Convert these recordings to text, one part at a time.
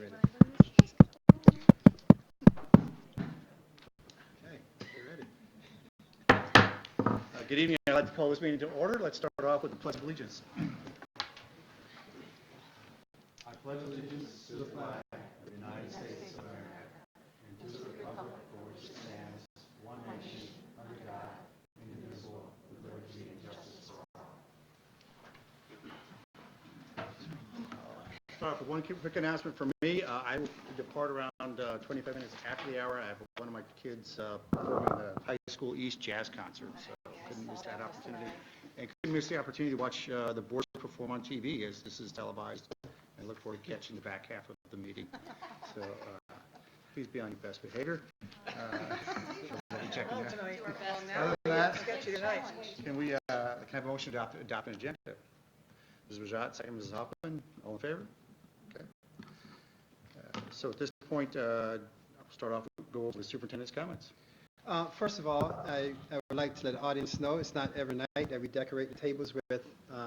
ready. Okay, we're ready. Good evening. I'd like to call this meeting to order. Let's start off with the Pledge of Allegiance. I pledge allegiance to the flag of the United States of America and to the republic for which it stands, one nation, under God, indivisible, with liberty and justice for all. Start off with one quick announcement from me. I will depart around 25 minutes after the hour. I have one of my kids performing the High School East Jazz Concert, so couldn't miss that opportunity. And couldn't miss the opportunity to watch the board perform on TV, as this is televised. I look forward to catching the back half of the meeting. So please be on your best behavior. We'll be checking that. Other than that, can we can I have a motion to adopt an agenda? Mrs. Rajat, second Mrs. Hoffman. All in favor? Okay. So at this point, I'll start off with go over the superintendent's comments. First of all, I would like to let the audience know it's not every night that we decorate the tables with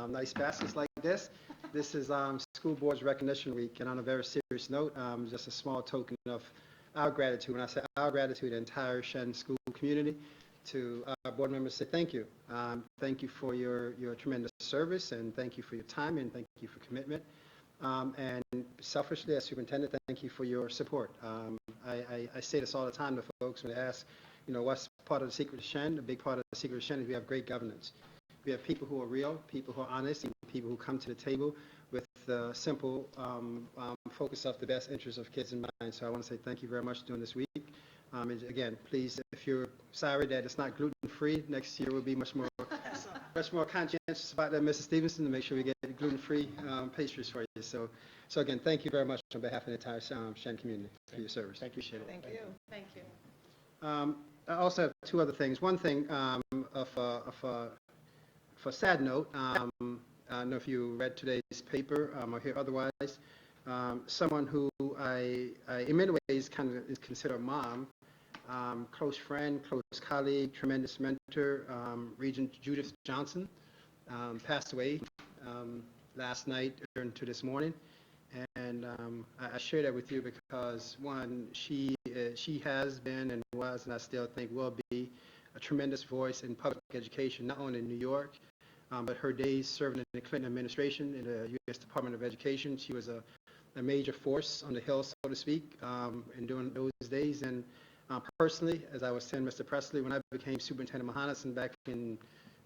nice baskets like this. This is School Board's Recognition Week, and on a very serious note, just a small token of our gratitude. When I say our gratitude, the entire Shen school community, to our board members, say thank you. Thank you for your tremendous service, and thank you for your time, and thank you for commitment. And selfishly, as superintendent, thank you for your support. I say this all the time to folks when they ask, you know, what's part of the secret of Shen? A big part of the secret of Shen is we have great governance. We have people who are real, people who are honest, and people who come to the table with the simple focus of the best interests of kids in mind. So I want to say thank you very much during this week. And again, please, if you're sorry that it's not gluten-free, next year we'll be much more conscientious about that, Mrs. Stevenson, to make sure we get gluten-free pastries for you. So again, thank you very much on behalf of the entire Shen community for your service. Thank you, Sheila. Thank you. Thank you. I also have two other things. One thing of a sad note, I don't know if you read today's paper or hear otherwise, someone who I in many ways kind of is considered a mom, close friend, close colleague, tremendous mentor, Regent Judith Johnson, passed away last night into this morning. And I share that with you because, one, she has been and was, and I still think will be, a tremendous voice in public education, not only in New York, but her days serving in the Clinton administration in the U.S. Department of Education. She was a major force on the Hill, so to speak, in during those days. And personally, as I was telling Mr. Presley, when I became Superintendent of Mohanison back in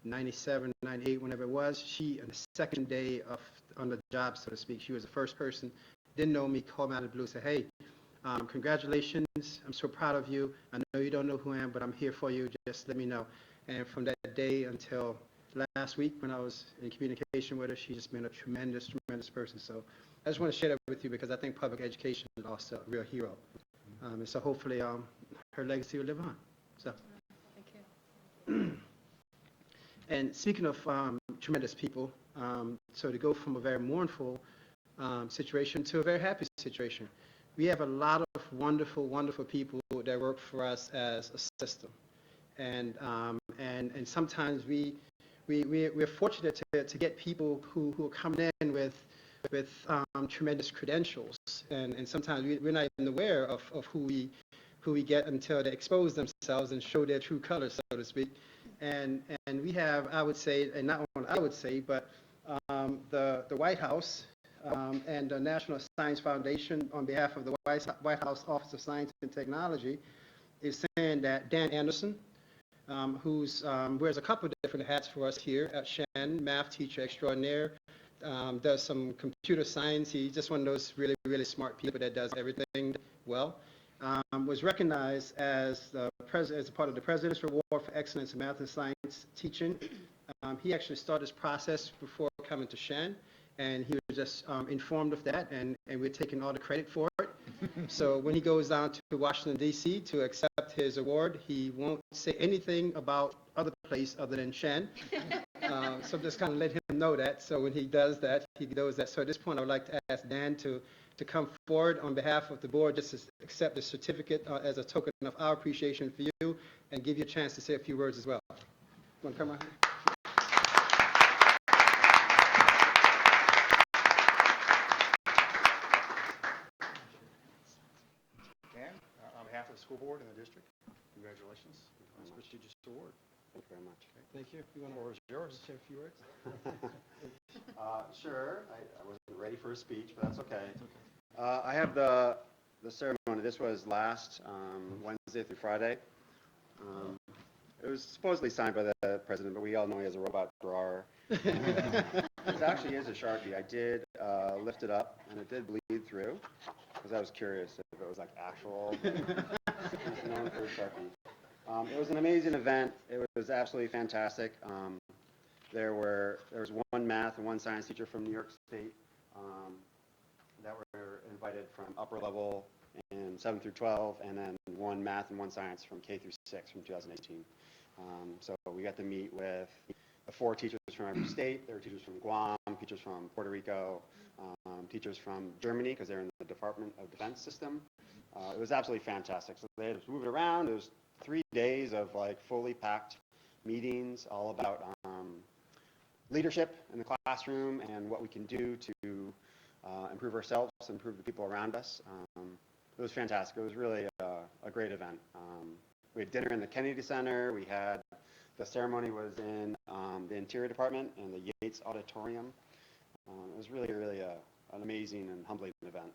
97, 98, whenever it was, she, on the second day on the job, so to speak, she was the first person, didn't know me, called me out of the blue, said, hey, congratulations, I'm so proud of you. I know you don't know who I am, but I'm here for you, just let me know. And from that day until last week when I was in communication with her, she's just been a tremendous, tremendous person. So I just want to share that with you because I think public education lost a real hero. And so hopefully her legacy will live on. So. Thank you. And speaking of tremendous people, so to go from a very mournful situation to a very happy situation, we have a lot of wonderful, wonderful people that work for us as a system, and sometimes we're fortunate to get people who are coming in with tremendous credentials, and sometimes we're not even aware of who we get until they expose themselves and show their true colors, so to speak. And we have, I would say, and not only I would say, but the White House and the National Science Foundation, on behalf of the White House Office of Science and Technology, is saying that Dan Anderson, who wears a couple of different hats for us here at Shen, math teacher extraordinaire, does some computer science. He's just one of those really, really smart people that does everything well. Was recognized as a part of the President's Reward for Excellence in Math and Science Teaching. He actually started this process before coming to Shen, and he was just informed of that, and we're taking all the credit for it. So when he goes down to Washington, D.C. to accept his award, he won't say anything about other place other than Shen. So just kind of let him know that. So when he does that, he knows that. So at this point, I would like to ask Dan to come forward on behalf of the board, just to accept the certificate as a token of our appreciation for you, and give you a chance to say a few words as well. Want to come on? of the school board and the district, congratulations on this prestigious award. Thank you very much. Thank you. You want The floor is yours. to share a few words? Sure. I wasn't ready for a speech, but that's okay. I have the ceremony. This was last Wednesday through Friday. It was supposedly signed by the president, but we all know he has a robot drawer. It actually is a Sharpie. I did lift it up, and it did bleed through, because I was curious if it was like actual. It's known for a Sharpie. It was an amazing event. It was absolutely fantastic. There was one math and one science teacher from New York State that were invited from upper level in 7 through 12, and then one math and one science from K through 6 from 2018. So we got to meet with the 4 teachers from every state. There were teachers from Guam, teachers from Puerto Rico, teachers from Germany, because they're in the Department of Defense system. It was absolutely fantastic. So they had to move it around. It was 3 days of like fully packed meetings, all about leadership in the classroom and what we can do to improve ourselves, improve the people around us. It was fantastic. It was really a great event. We had dinner in the Kennedy Center. The ceremony was in the Interior Department in the Yates Auditorium. It was really, really an amazing and humbling event.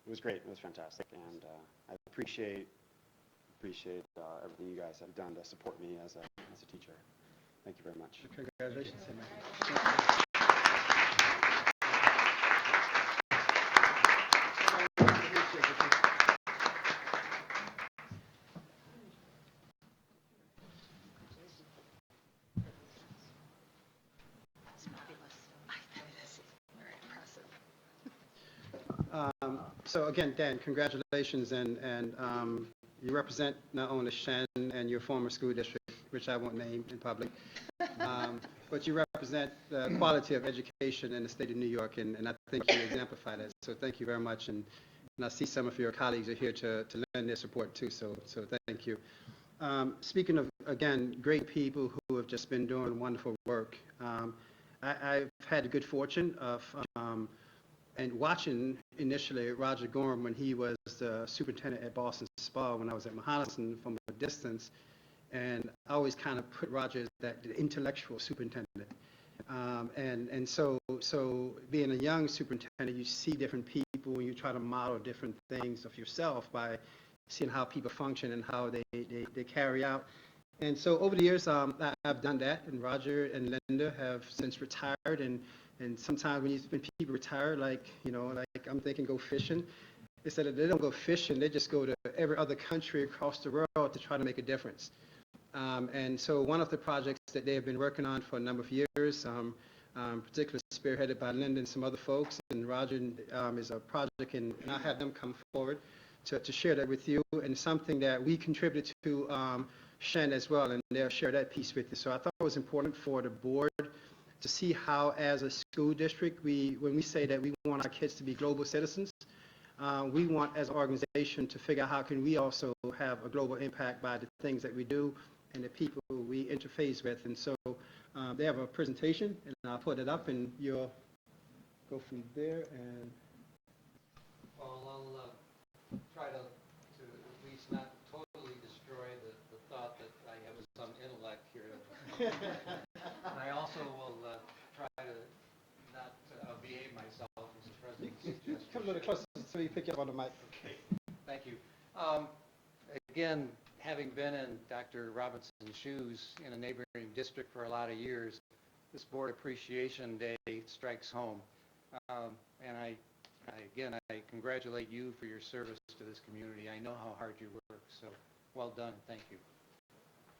It was great. It was fantastic, and I appreciate everything you guys have done to support me as a teacher. Thank you very much. Congratulations. It's fabulous. It is very impressive. So again, Dan, congratulations, and you represent not only Shen and your former school district, which I won't name in public, but you represent the quality of education in the state of New York, and I think you exemplify that. So thank you very much, and I see some of your colleagues are here to lend their support too, so thank you. Speaking of, again, great people who have just been doing wonderful work, I've had the good fortune of and watching initially Roger Gorham when he was the superintendent at Boston Spa when I was at Mahonison from a distance, and I always kind of put Roger as the intellectual superintendent. And so being a young superintendent, you see different people and you try to model different things of yourself by seeing how people function and how they carry out. And so over the years, I've done that, and Roger and Linda have since retired, and sometimes when people retire, like I'm thinking go fishing, instead of they don't go fishing, they just go to every other country across the world to try to make a difference. And so one of the projects that they have been working on for a number of years, particularly spearheaded by Linda and some other folks, and Roger is a project, and I'll have them come forward to share that with you, and something that we contributed to Shen as well, and they'll share that piece with you. So I thought it was important for the board to see how, as a school district, when we say that we want our kids to be global citizens, we want, as an organization, to figure out how can we also have a global impact by the things that we do and the people we interface with. And so they have a presentation, and I'll put it up, and you'll go from there. And well, I'll try to at least not totally destroy the thought that I have some intellect here. I also will try to not behave myself as the president suggests. Come a little closer so you pick up on the mic. Okay. Thank you. Again, having been in Dr. Robinson's shoes in a neighboring district for a lot of years, this Board Appreciation Day strikes home. And I congratulate you for your service to this community. I know how hard you work, so well done. Thank you.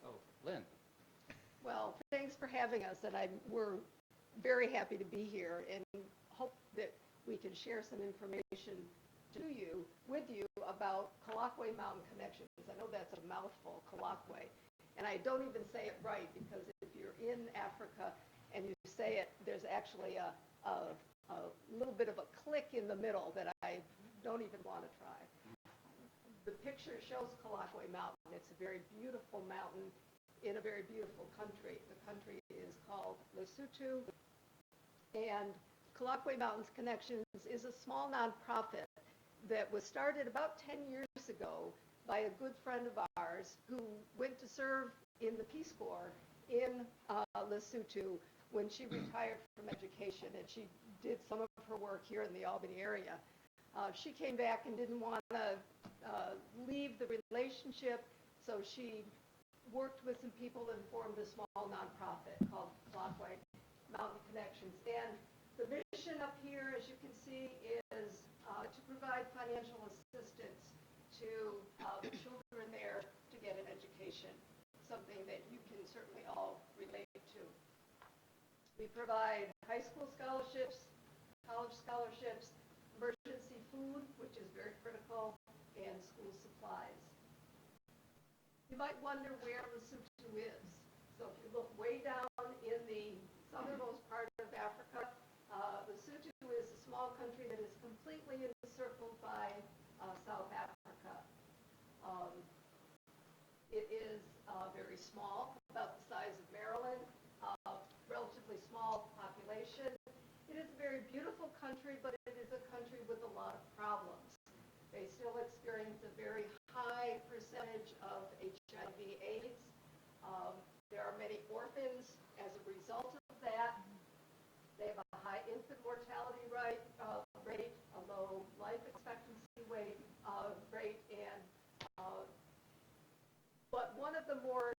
Oh, Lynn. Well, thanks for having us, and we're very happy to be here and hope that we can share some information with you about Kalakwe Mountain Connections. I know that's a mouthful, Kalakwe, and I don't even say it right, because if you're in Africa and you say it, there's actually a little bit of a click in the middle that I don't even want to try. The picture shows Kalakwe Mountain. It's a very beautiful mountain in a very beautiful country. The country is called Lesotho, and Kalakwe Mountains Connections is a small nonprofit that was started about 10 years ago by a good friend of ours who went to serve in the Peace Corps in Lesotho when she retired from education, and she did some of her work here in the Albany area. She came back and didn't want to leave the relationship, so she worked with some people and formed a small nonprofit called Clockway Mountain Connections. And the mission up here, as you can see, is to provide financial assistance to the children there to get an education, something that you can certainly all relate to. We provide high school scholarships, college scholarships, emergency food, which is very critical, and school supplies. You might wonder where Lesotho is. So if you look way down in the southernmost part of Africa, Lesotho is a small country that is completely encircled by South Africa. It is very small, about the size of Maryland, relatively small population. It is a very beautiful country, but it is a country with a lot of problems. They still experience a very high percentage of HIV/AIDS. There are many orphans as a result of that. They have a high infant mortality rate, a low life expectancy rate, and but one of the more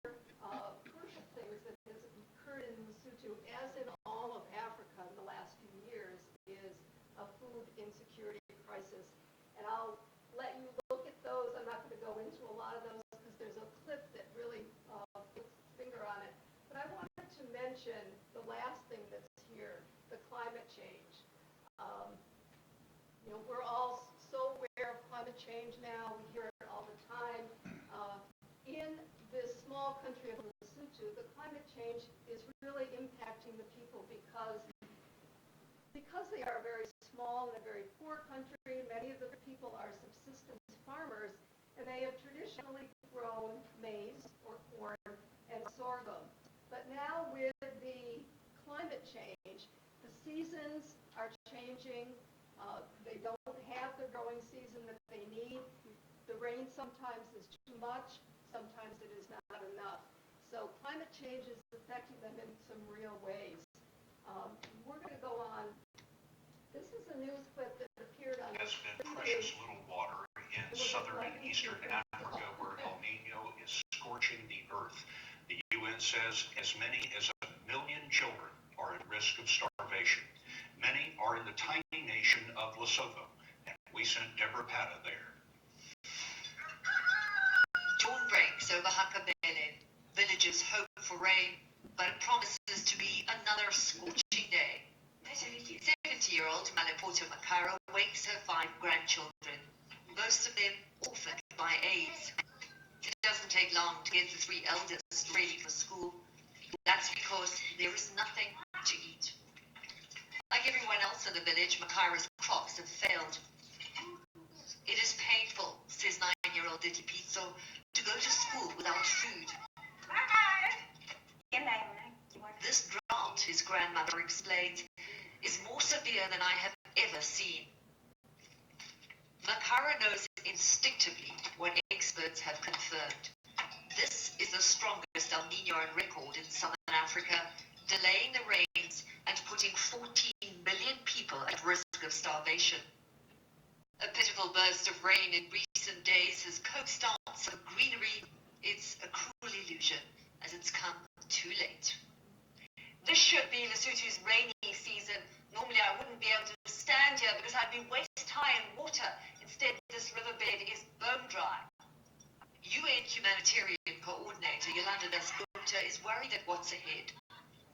crucial things that has occurred in Lesotho, as in all of Africa in the last few years, is a food insecurity crisis. And I'll let you look at those. I'm not going to go into a lot of those because there's a clip that really puts its finger on it. But I wanted to mention the last thing that's here, the climate change. We're all so aware of climate change now. We hear it all the time. In this small country of Lesotho, the climate change is really impacting the people because they are a very small and a very poor country. Many of the people are subsistence farmers, and they have traditionally grown maize or corn and sorghum. But now with the climate change, the seasons are changing. They don't have the growing season that they need. The rain sometimes is too much, sometimes it is not enough. So climate change is affecting them in some real ways. We're going to go on. This is a news clip that appeared on has been precious little water in southern and eastern Africa where El Nino is scorching the earth. The UN says as many as 1 million children are at risk of starvation. Many are in the tiny nation of Lesotho, and we sent Deborah Pata there. Dawn breaks over Hakabele. Villagers hope for rain, but it promises to be another scorching day. 70-year-old Malipoto Makara wakes her 5 grandchildren, most of them orphaned by AIDS. It doesn't take long to get the 3 eldest ready for school. That's because there is nothing to eat. Like everyone else in the village, Makara's crops have failed. It is painful, says 9-year-old Ditipitso, to go to school without food. This drought, his grandmother explains, is more severe than I have ever seen. Makara knows instinctively what experts have confirmed. This is the strongest El Nino on record in southern Africa, delaying the rains and putting 14 million people at risk of starvation. A pitiful burst of rain in recent days has coaxed out some greenery. It's a cruel illusion, as it's come too late. This should be Lesotho's rainy season. Normally I wouldn't be able to stand here because I'd be waist high in water. Instead, this riverbed is bone dry. UN humanitarian coordinator Yolanda Dasgupta is worried at what's ahead.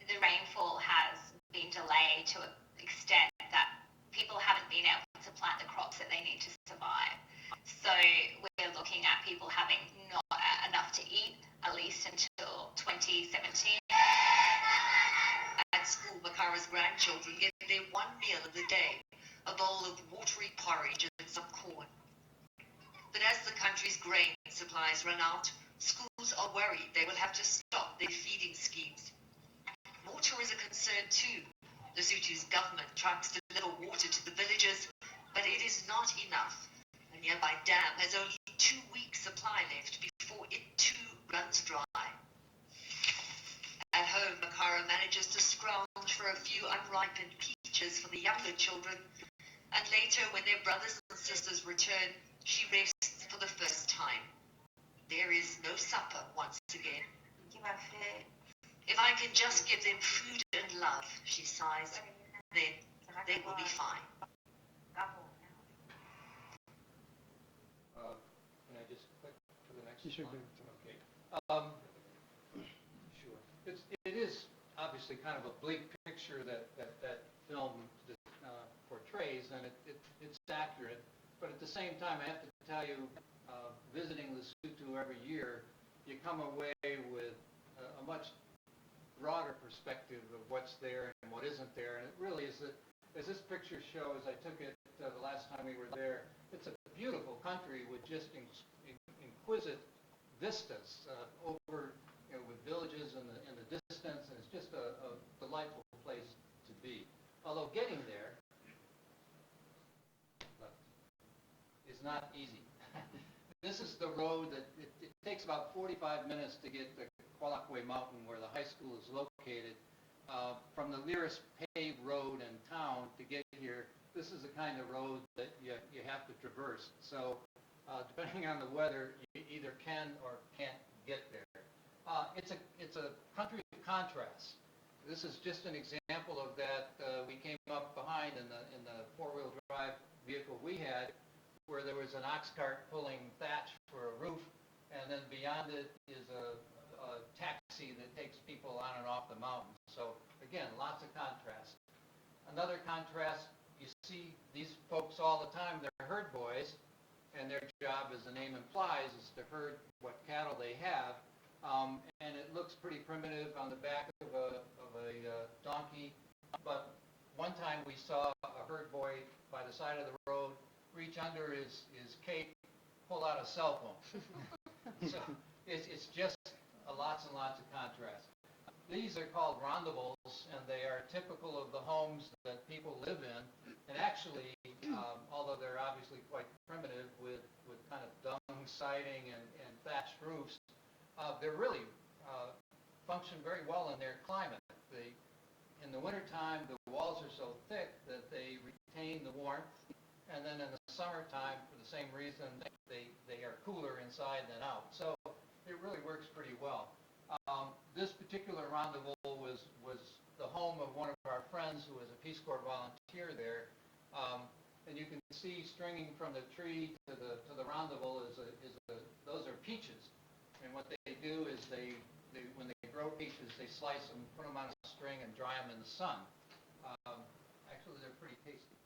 The rainfall has been delayed to an extent that people haven't been able to plant the crops that they need to survive. So we're looking at people having not enough to eat, at least until 2017. At school, Makara's grandchildren get their one meal of the day, a bowl of watery porridge and some corn. But as the country's grain supplies run out, schools are worried they will have to stop their feeding schemes. Water is a concern too. Lesotho's government tries to deliver water to the villages, but it is not enough. A nearby dam has only 2 weeks supply left before it too runs dry. At home, Makara manages to scrounge for a few unripened peaches for the younger children, and later, when their brothers and sisters return, she rests for the first time. There is no supper once again. If I can just give them food and love, she sighs, then they will be fine. Can I just click to the next You sure slide? do. Okay. Sure. It is obviously kind of a bleak picture that film portrays, and it's accurate. But at the same time, I have to tell you, visiting Lesotho every year, you come away with a much broader perspective of what's there and what isn't there. And it really is that, as this picture shows, I took it the last time we were there, it's a beautiful country with just exquisite vistas over, with villages in the distance, and it's just a delightful place to be. Although getting there is not easy. This is the road that it takes about 45 minutes to get to Kwalakwe Mountain, where the high school is located. From the nearest paved road in town to get here, this is the kind of road that you have to traverse. So depending on the weather, you either can or can't get there. It's a country of contrasts. This is just an example of that. We came up behind in the four-wheel drive vehicle we had, where there was an ox cart pulling thatch for a roof, and then beyond it is a taxi that takes people on and off the mountain. So again, lots of contrast. Another contrast, you see these folks all the time, they're herd boys, and their job, as the name implies, is to herd what cattle they have. And it looks pretty primitive on the back of a donkey, but one time we saw a herd boy by the side of the road reach under his cape, pull out a cell phone. So it's just lots and lots of contrast. These are called rondables, and they are typical of the homes that people live in. And actually, although they're obviously quite primitive with kind of dung siding and thatched roofs, they're really function very well in their climate. In the wintertime, the walls are so thick that they retain the warmth, and then in the summertime, for the same reason, they are cooler inside than out. So it really works pretty well. This particular rendezvous was the home of one of our friends who was a Peace Corps volunteer there. And you can see stringing from the tree to the rendezvous those are peaches. And what they do is when they grow peaches, they slice them, put them on a string, and dry them in the sun. Actually, they're pretty tasty.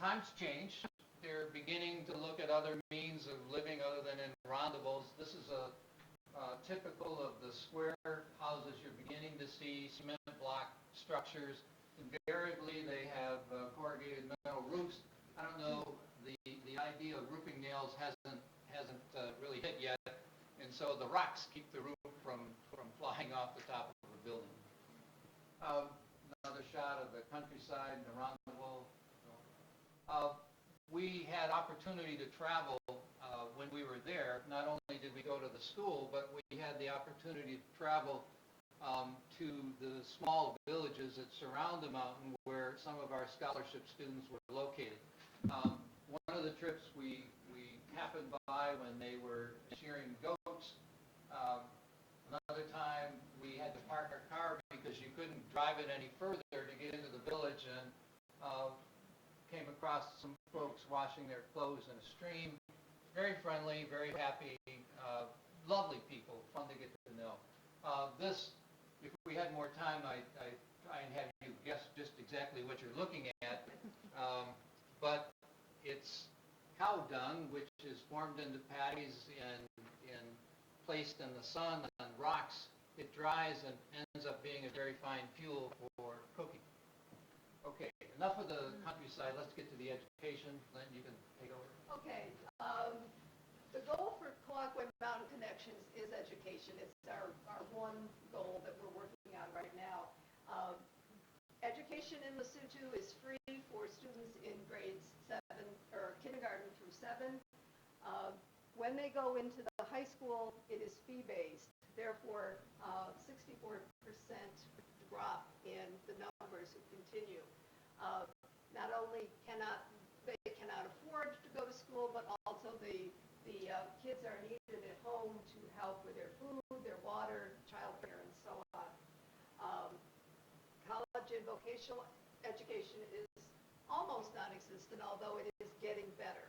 Times change. They're beginning to look at other means of living other than in rendezvous. This is typical of the square houses you're beginning to see, cement block structures. Invariably, they have corrugated metal roofs. I don't know, the idea of roofing nails hasn't really hit yet, and so the rocks keep the roof from flying off the top of the building. Another shot of the countryside and the rendezvous. We had opportunity to travel when we were there. Not only did we go to the school, but we had the opportunity to travel to the small villages that surround the mountain where some of our scholarship students were located. One of the trips we happened by when they were shearing goats. Another time we had to park our car because you couldn't drive it any further to get into the village, and came across some folks washing their clothes in a stream. Very friendly, very happy, lovely people, fun to get to know. If we had more time, I'd try and have you guess just exactly what you're looking at. But it's cow dung, which is formed into patties and placed in the sun on rocks. It dries and ends up being a very fine fuel for cooking. Okay, enough of the countryside. Let's get to the education. Lynn, you can take over. Okay, the goal for Kwalakwe Mountain Connections is education. It's our one goal that we're working on right now. Education in Lesotho is free for students in grades 7 or kindergarten When they go into the high school, it is fee-based. Therefore, 64% drop in the numbers who continue. Not only they cannot afford to go to school, but also the kids are needed at home to help with their food, their water, childcare, and so on. College and vocational education is almost non-existent, although it is getting better.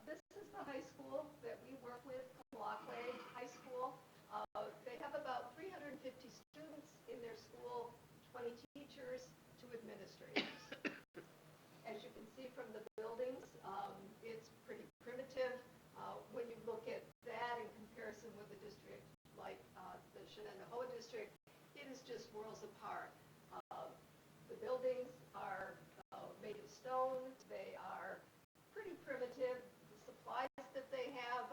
This is the high school that we work with, Colloquy High School. They have about 350 students in their school, 20 teachers, 2 administrators. As you can see from the buildings, it's pretty primitive. When you look at that in comparison with a district like the Shenendehowa district, it is just worlds apart. The buildings are made of stone. They are pretty primitive. The supplies that they have,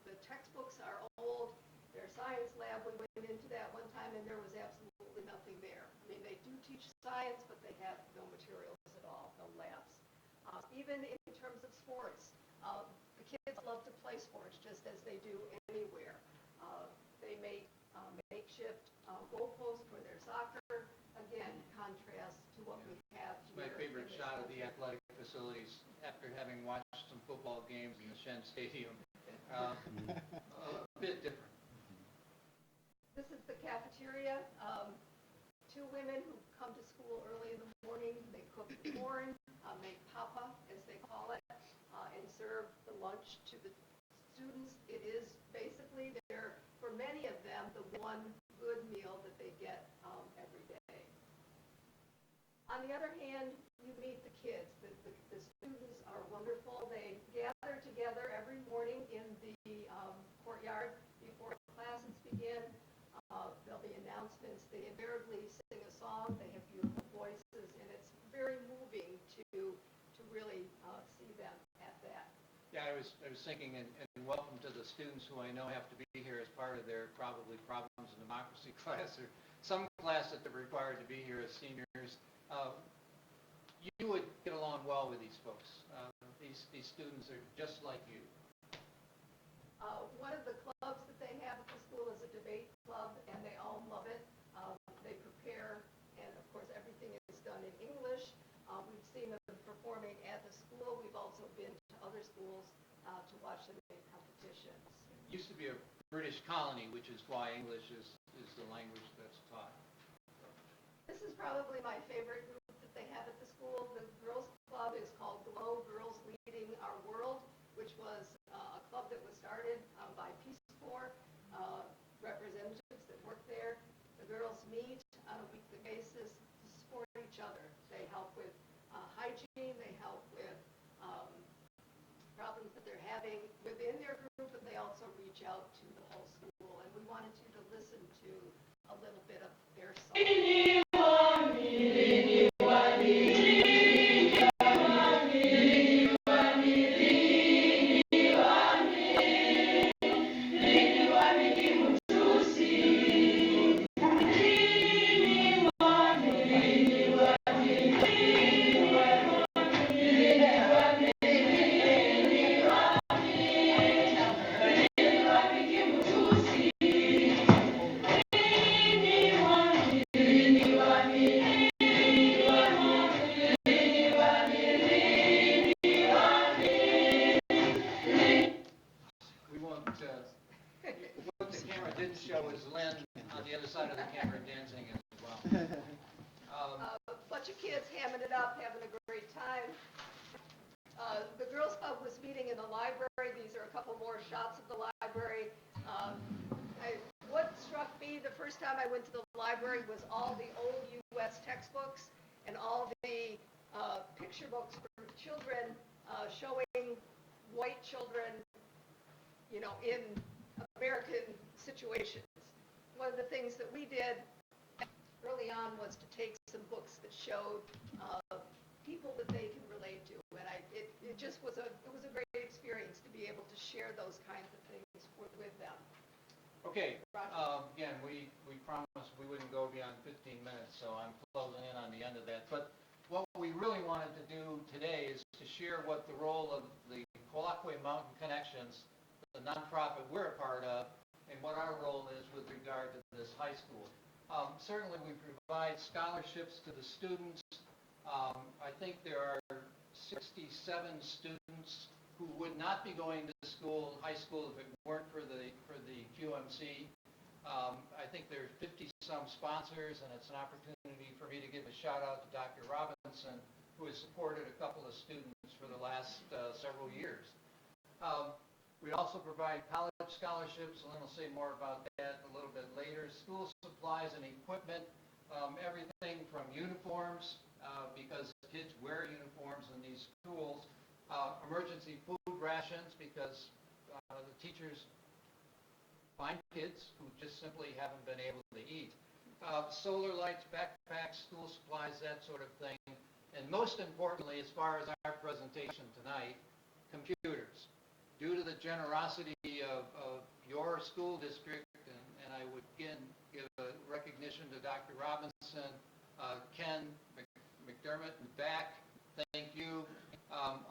the textbooks are old. Their science lab, we went into that one time and there was absolutely nothing there. I mean, they do teach science, but they have no materials at all, no labs. Even in terms of sports, the kids love to play sports just as they do anywhere. They make makeshift goalposts for their soccer. Again, contrast to what we have here. My favorite shot of the athletic facilities after having watched some football games in the Shen Stadium. A bit different. This is the cafeteria. 2 women who come to school early in the morning. They cook the corn, make papa, as they call it, and serve the lunch to the students. It is basically for many of them, the one good meal that they get every day. On the other hand, you meet the kids. The students are wonderful. They gather together every morning in the courtyard before classes begin. There'll be announcements. They invariably sing a song. They have beautiful voices, and it's very moving to really see them at that. Yeah, I was thinking, and welcome to the students who I know have to be here as part of their probably Problems in Democracy class, or some class that they're required to be here as seniors. You would get along well with these folks. These students are just like you. One of the clubs that they have at the school is a debate club, and they all love it. They prepare, and of course everything is done in English. We've seen them performing at the school. We've also been to other schools to watch them in competitions. It used to be a British colony, which is why English is the language that's taught. This is probably my favorite group that they have at the school. The girls' club is called Glow Girls Leading Our World, which was a club that was started by Peace Corps representatives that work there. The girls meet on a weekly basis to support each other. They help with hygiene. They help with problems that they're having within their group, but they also reach out to the whole school. And we wanted you to listen to a little bit of their song. What the camera didn't show is Lynn on the other side of the camera dancing as well. A bunch of kids hamming it up, having a great time. The Girls Club was meeting in the library. These are a couple more shots of the library. What struck me the first time I went to the library was all the old U.S. textbooks and all the picture books for children showing white children, in American situations. One of the things that we did early on was to take some books that showed people that they can relate to, and it just was a great experience to be able to share those kinds of things with them. Okay, again, we promised we wouldn't go beyond 15 minutes, so I'm closing in on the end of that. But what we really wanted to do today is to share what the role of the Colloquy Mountain Connections, the nonprofit we're a part of, and what our role is with regard to this high school. Certainly, we provide scholarships to the students. I think there are 67 students who would not be going to high school, if it weren't for the QMC. I think there are 50-some sponsors, and it's an opportunity for me to give a shout-out to Dr. Robinson, who has supported a couple of students for the last several years. We also provide college scholarships, and Lynn will say more about that a little bit later. School supplies and equipment, everything from uniforms, because kids wear uniforms in these schools, emergency food rations, because the teachers find kids who just simply haven't been able to eat, solar lights, backpacks, school supplies, that sort of thing, and most importantly, as far as our presentation tonight, computers. Due to the generosity of your school district, and I would again give a recognition to Dr. Robinson, Ken McDermott and back, thank you.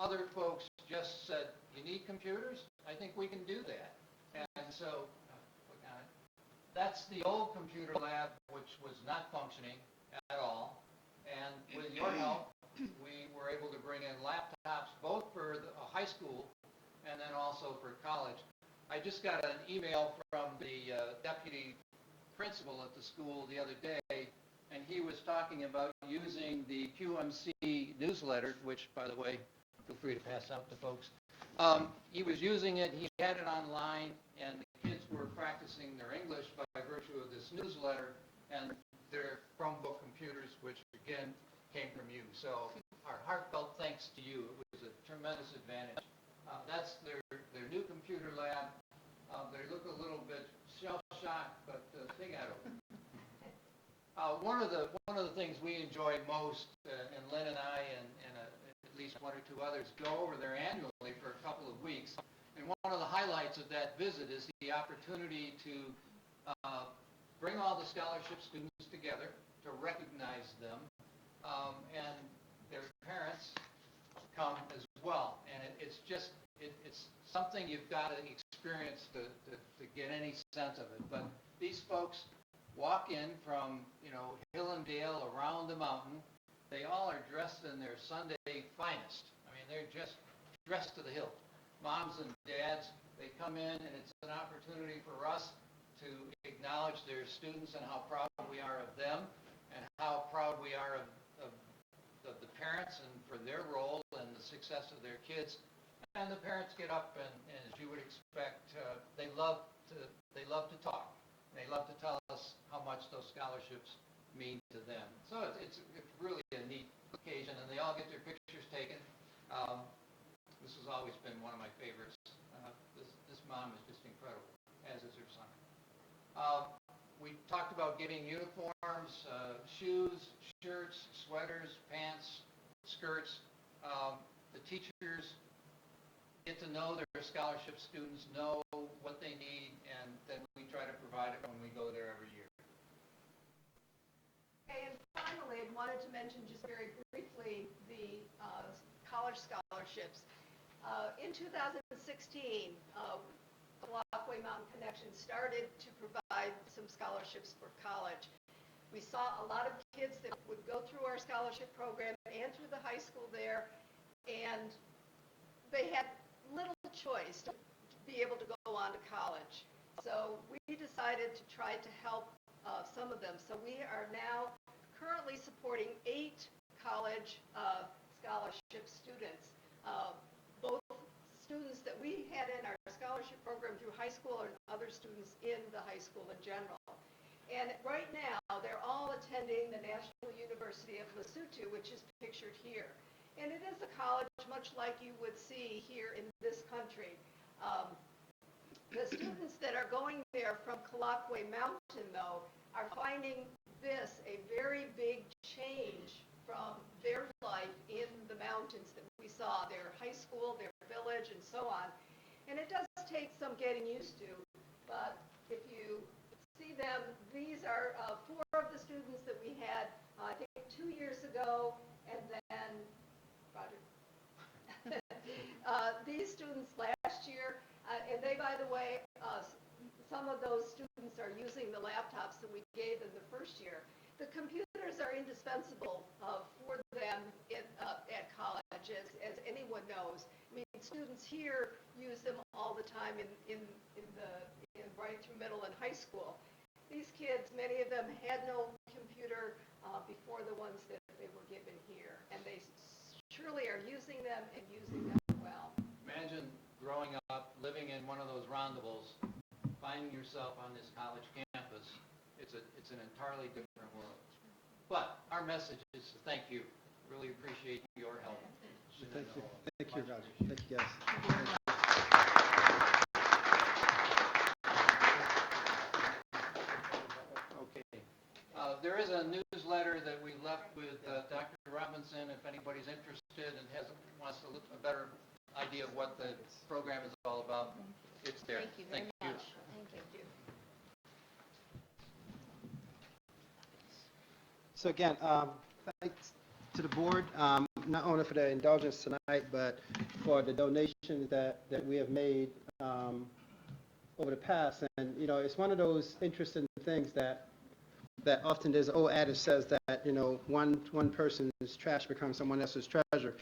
Other folks just said, you need computers? I think we can do that. And so, click on it. That's the old computer lab, which was not functioning at all. And with your help, we were able to bring in laptops, both for the high school and then also for college. I just got an email from the deputy principal at the school the other day, and he was talking about using the QMC newsletter, which, by the way, feel free to pass out to folks. He was using it, he had it online, and the kids were practicing their English by virtue of this newsletter and their Chromebook computers, which again came from you. So our heartfelt thanks to you. It was a tremendous advantage. That's their new computer lab. They look a little bit shell-shocked, but they got over it. One of the things we enjoy most, and Lynn and I and at least one or two others go over there annually for a couple of weeks. And one of the highlights of that visit is the opportunity to bring all the scholarship students together, to recognize them, and their parents come as well. And it's something you've got to experience to get any sense of it. But these folks walk in from, hill and dale around the mountain. They all are dressed in their Sunday finest. I mean, they're just dressed to the hilt. Moms and dads, they come in, and it's an opportunity for us to acknowledge their students and how proud we are of them, and how proud we are of the parents and for their role and the success of their kids. And the parents get up, and as you would expect, they love to talk. They love to tell us how much those scholarships mean to them. So it's really a neat occasion, and they all get their pictures taken. This has always been one of my favorites. This mom is just incredible, as is her son. We talked about getting uniforms, shoes, shirts, sweaters, pants, skirts. The teachers get to know their scholarship students, know what they need, and then we try to provide it when we go there every year. And finally, I wanted to mention just very briefly the college scholarships. In 2016, Colloquy Mountain Connection started to provide some scholarships for college. We saw a lot of kids that would go through our scholarship program and through the high school there, and they had little choice to be able to go on to college. So we decided to try to help some of them. So we are now currently supporting 8 college scholarship students, both students that we had in our scholarship program through high school and other students in the high school in general. And right now, they're all attending the National University of Lesotho, which is pictured here. And it is a college much like you would see here in this country. The students that are going there from Colloquy Mountain, though, are finding this a very big change from their life in the mountains that we saw, their high school, their village, and so on. And it does take some getting used to, but if you see them, these are 4 of the students that we had, I think 2 years ago, and then, Roger, these students last year, and they, by the way, some of those students are using the laptops that we gave them the first year. The computers are indispensable for them at college, as anyone knows. I mean, students here use them all the time in right through middle and high school. These kids, many of them had no computer before the ones that they were given here, and they surely are using them and using them well. Imagine growing up, living in one of those rondables, finding yourself on this college campus. It's an entirely different world. But our message is to thank you. Really appreciate your help. Thank you. Thank you, Roger. Thank you, guys. Okay. There is a newsletter that we left with Dr. Robinson. If anybody's interested and wants a better idea of what the program is all about, it's there. Thank you very much. Thank you. So again, thanks to the board, not only for their indulgence tonight, but for the donations that we have made over the past. And, you know, it's one of those interesting things that often there's an old adage says that, you know, one person's trash becomes someone else's treasure.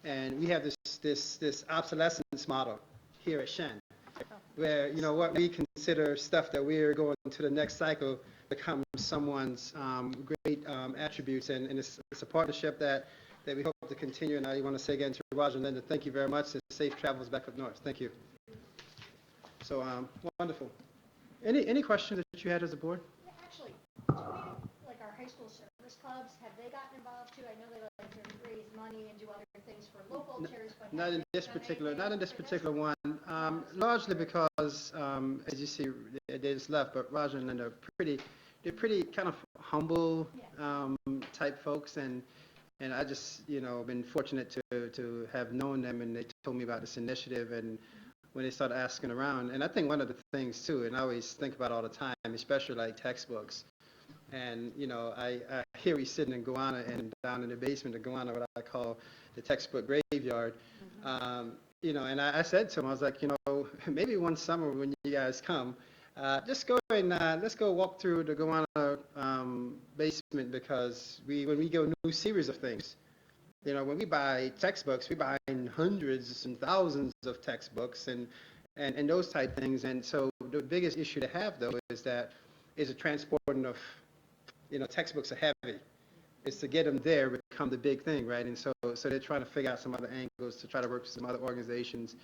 And we have this obsolescence model here at Shen, where, you know, what we consider stuff that we're going to the next cycle becomes someone's great attributes, and it's a partnership that we hope to continue. And I want to say again to Roger and Linda, thank you very much, and safe travels back up north. Thank you. So wonderful. Any questions that you had as a board? Yeah, actually, like our high school service clubs, have they gotten involved too? I know they like to raise money and do other things for local charities, but Not in this particular one. Largely because, as you see, they just left. But Roger and Linda are pretty kind of humble type folks, and I just, you know, been fortunate to have known them, and they told me about this initiative, and when they started asking around, and I think one of the things too, and I always think about all the time, especially like textbooks. And, you know, I here he's sitting in Guyana, and down in the basement of Guyana, what I call the textbook graveyard. You know, and I said to him, I was like, you know, maybe one summer when you guys come, just go and let's go walk through the Guyana basement, because when we go new series of things, you know, when we buy textbooks, we buy hundreds and thousands of textbooks and those type things. And so the biggest issue to have, though, is the transporting of, you know, textbooks are heavy. It's to get them there become the big thing, right? And so they're trying to figure out some other angles to try to work with some other organizations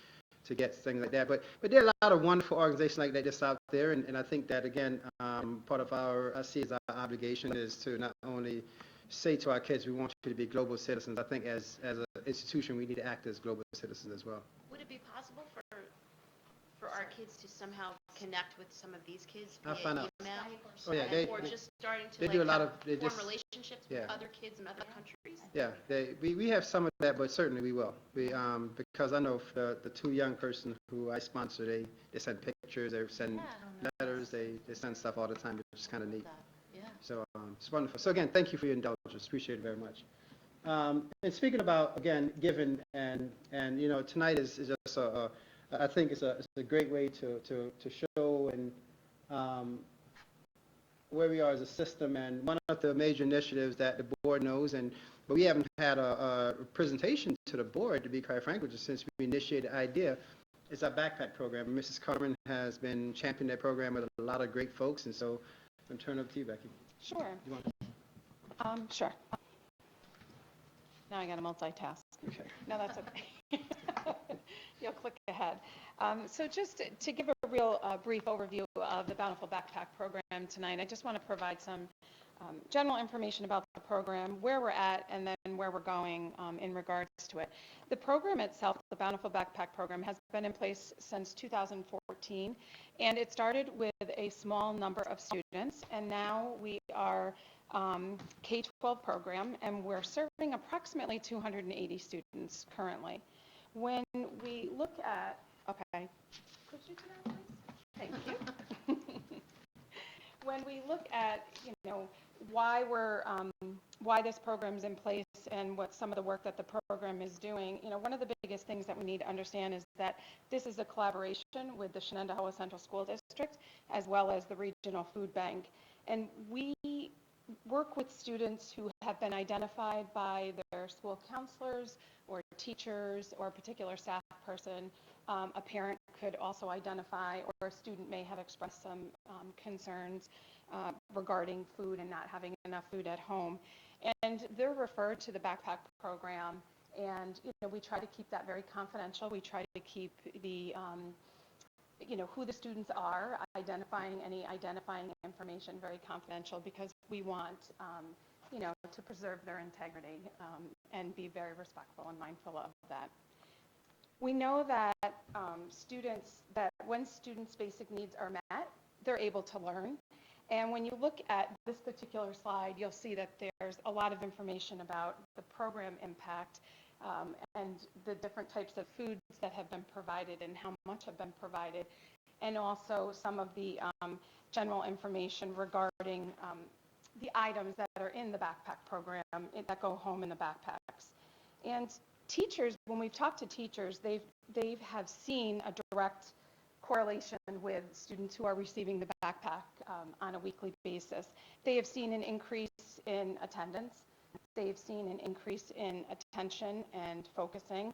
to get things like that. But there are a lot of wonderful organizations like that just out there, and I think that, again, part of I see as our obligation is to not only say to our kids, we want you to be global citizens. I think as an institution, we need to act as global citizens as well. Would it be possible for our kids to somehow connect with some of these kids I'll via find out. email? Oh, yeah, Or just starting to they like do a lot have of- form relationships with other kids in other countries? Yeah, we have some of that, but certainly we will. Because I know the two young persons who I sponsor, they send pictures, they send letters, they send stuff all the time, which is kind of neat. Yeah. So it's wonderful. So again, thank you for your indulgence. Appreciate it very much. And speaking about, again, giving, and you know, tonight is just I think it's a great way to show and where we are as a system. And one of the major initiatives that the board knows, but we haven't had a presentation to the board, to be quite frank with you, since we initiated the idea, is our backpack program. Mrs. Carmen has been championing that program with a lot of great folks, and so I'm going to turn it over to you, Becky. Sure. You want Sure. Now I got to multitask. Okay. No, that's okay. You'll click ahead. So just to give a real brief overview of the Bountiful Backpack Program tonight, I just want to provide some general information about the program, where we're at, and then where we're going in regards to it. The program itself, the Bountiful Backpack Program, has been in place since 2014, and it started with a small number of students, and now we are K-12 program, and we're serving approximately 280 students currently. When we look at, okay, could you do that, please? Thank you. when we look at, why this program's in place and what some of the work that the program is doing, one of the biggest things that we need to understand is that this is a collaboration with the Shenendehowa Central School District as well as the Regional Food Bank. And we work with students who have been identified by their school counselors or teachers or a particular staff person. A parent could also identify, or a student may have expressed some concerns regarding food and not having enough food at home. And they're referred to the backpack program, and we try to keep that very confidential. We try to keep the who the students are, any identifying information very confidential, because we want to preserve their integrity and be very respectful and mindful of that. We know that when students' basic needs are met, they're able to learn. And when you look at this particular slide, you'll see that there's a lot of information about the program impact and the different types of foods that have been provided and how much have been provided, and also some of the general information regarding the items that are in the backpack program that go home in the backpacks. And teachers, when we've talked to teachers, they have seen a direct correlation with students who are receiving the backpack on a weekly basis. They have seen an increase in attendance. They've seen an increase in attention and focusing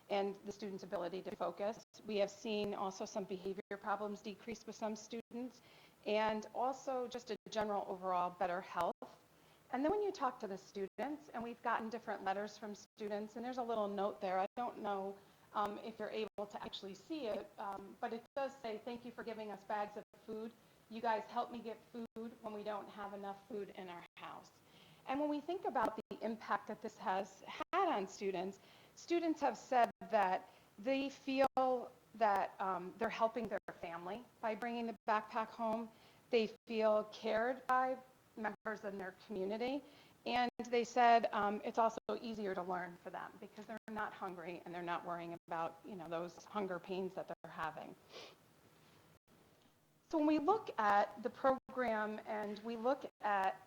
and the students' ability to focus. We have seen also some behavior problems decrease with some students, and also just a general overall better health. And then when you talk to the students, and we've gotten different letters from students, and there's a little note there. I don't know if you're able to actually see it, but it does say, "Thank you for giving us bags of food. You guys help me get food when we don't have enough food in our house." And when we think about the impact that this has had on students, students have said that they feel that they're helping their family by bringing the backpack home. They feel cared by members in their community. And they said it's also easier to learn for them because they're not hungry and they're not worrying about those hunger pains that they're having. So when we look at the program and we look at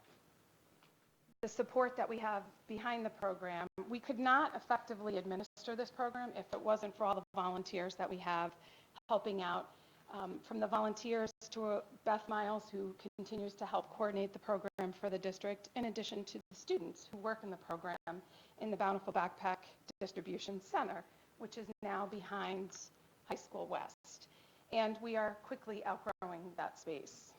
the support that we have behind the program, we could not effectively administer this program if it wasn't for all the volunteers that we have helping out. From the volunteers to Beth Miles, who continues to help coordinate the program for the district, in addition to the students who work in the program in the Bountiful Backpack Distribution Center, which is now behind High School West. And we are quickly outgrowing that space.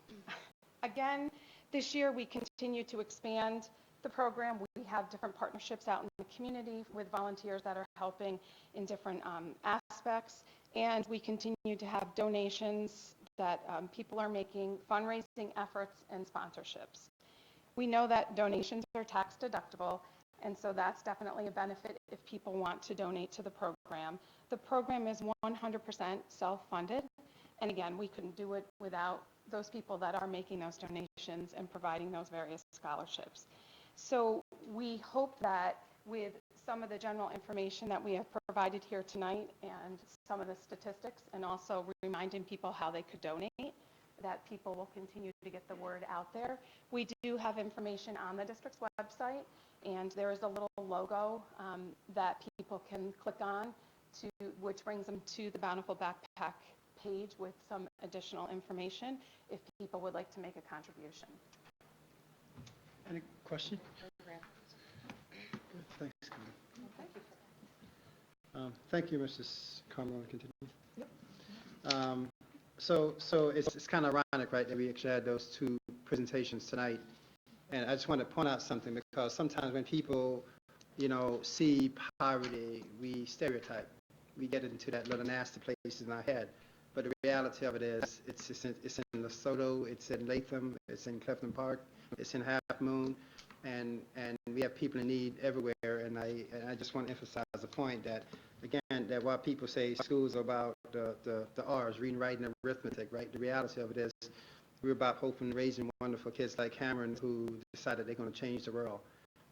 Again, this year we continue to expand the program. We have different partnerships out in the community with volunteers that are helping in different aspects. And we continue to have donations that people are making, fundraising efforts, and sponsorships. We know that donations are tax deductible, and so that's definitely a benefit if people want to donate to the program. The program is 100% self-funded, and again, we couldn't do it without those people that are making those donations and providing those various scholarships. So we hope that with some of the general information that we have provided here tonight and some of the statistics, and also reminding people how they could donate, that people will continue to get the word out there. We do have information on the district's website, and there is a little logo that people can click on, which brings them to the Bountiful Backpack page with some additional information if people would like to make a contribution. Any question? Thanks, Carmen. Thank you, Mrs. Carmel. Continue. Yep. So it's kind of ironic, right, that we actually had those two presentations tonight. And I just want to point out something, because sometimes when people, see poverty, we stereotype. We get into that little nasty place in our head. But the reality of it is, it's in Lesotho, it's in Latham, it's in Clifton Park, it's in Half Moon, and we have people in need everywhere. And I just want to emphasize the point that, again, that while people say schools are about the R's, reading, writing, and arithmetic, right? The reality of it is, we're about hoping raising wonderful kids like Cameron, who decided they're going to change the world.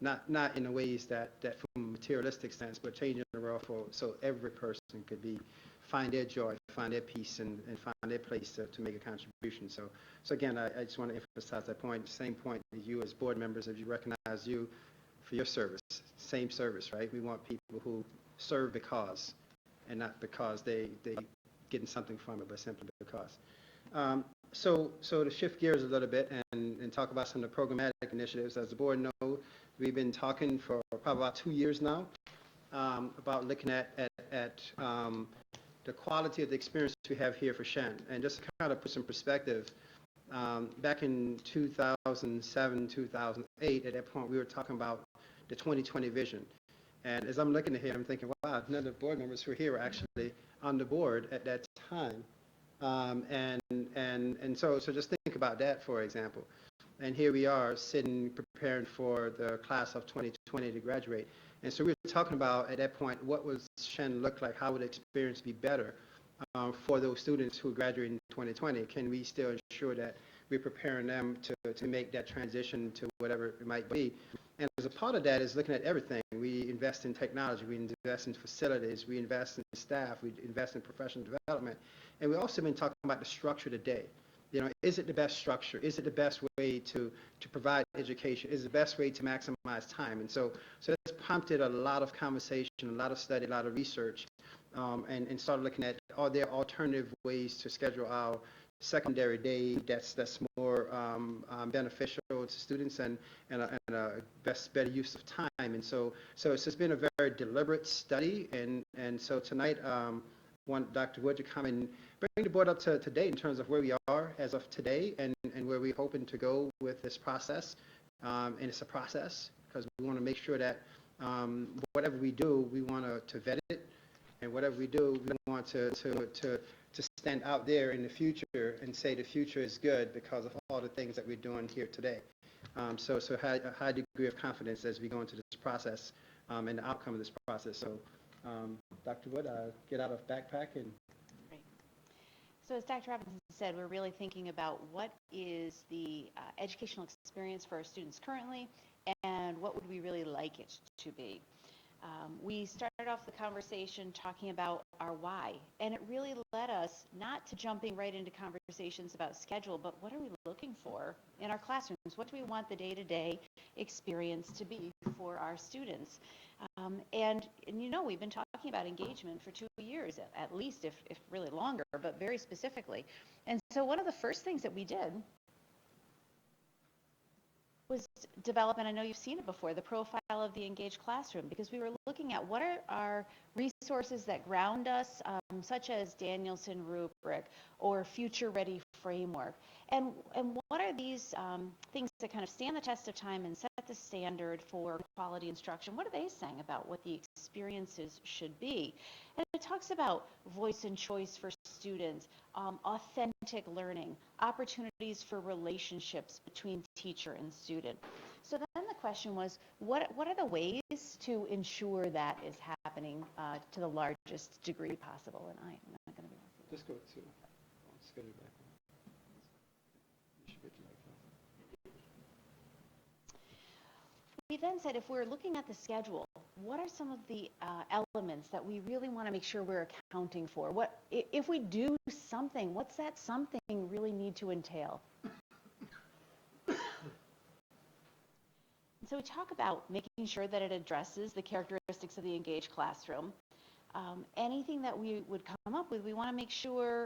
Not in the ways that from a materialistic sense, but changing the world so every person could find their joy, find their piece and find their place to make a contribution. So again, I just want to emphasize that point, same point as you as board members, as you recognize you for your service, same service, right? We want people who serve because, and not because they getting something from it, but simply because. So to shift gears a little bit and talk about some of the programmatic initiatives, as the board knows, we've been talking for probably about 2 years now about looking at the quality of the experience we have here for Shen. And just to kind of put some perspective, back in 2007, 2008, at that point, we were talking about the 2020 vision. And as I'm looking at here, I'm thinking, wow, none of the board members who are here were actually on the board at that time. So just think about that, for example. And here we are sitting, preparing for the class of 2020 to graduate. And so we were talking about, at that point, what would Shen look like? How would the experience be better for those students who graduate in 2020? Can we still ensure that we're preparing them to make that transition to whatever it might be? And as a part of that is looking at everything. We invest in technology, we invest in facilities, we invest in staff, we invest in professional development. And we've also been talking about the structure today. You know, is it the best structure? Is it the best way to provide education? Is it the best way to maximize time? And so that's prompted a lot of conversation, a lot of study, a lot of research, and started looking at, are there alternative ways to schedule our secondary day that's more beneficial to students and a better use of time. And so it's just been a very deliberate study. And so tonight, I want Dr. Wood to come and bring the board up to date in terms of where we are as of today and where we're hoping to go with this process. And it's a process because we want to make sure that whatever we do, we want to vet it. And whatever we do, we want to stand out there in the future and say the future is good because of all the things that we're doing here today. So a high degree of confidence as we go into this process and the outcome of this process. So Dr. Wood, get out of backpack and... Great. So as Dr. Robinson said, we're really thinking about what is the educational experience for our students currently and what would we really like it to be. We started off the conversation talking about our why, and it really led us not to jumping right into conversations about schedule, but what are we looking for in our classrooms? What do we want the day-to-day experience to be for our students? And you know, we've been talking about engagement for 2 years, at least, if really longer, but very specifically. And so one of the first things that we did was develop, and I know you've seen it before, the profile of the engaged classroom, because we were looking at what are our resources that ground us, such as Danielson rubric or future ready framework, and what are these things that kind of stand the test of time and set the standard for quality instruction? What are they saying about what the experiences should be? And it talks about voice and choice for students, authentic learning, opportunities for relationships between teacher and student. So then the question was, what are the ways to ensure that is happening to the largest degree possible? And I'm not going to be able to. Just go to back. You should get to back. We then said, if we're looking at the schedule, what are some of the elements that we really want to make sure we're accounting for? What if we do something, what's that something really need to entail? So we talk about making sure that it addresses the characteristics of the engaged classroom. Anything that we would come up with, we want to make sure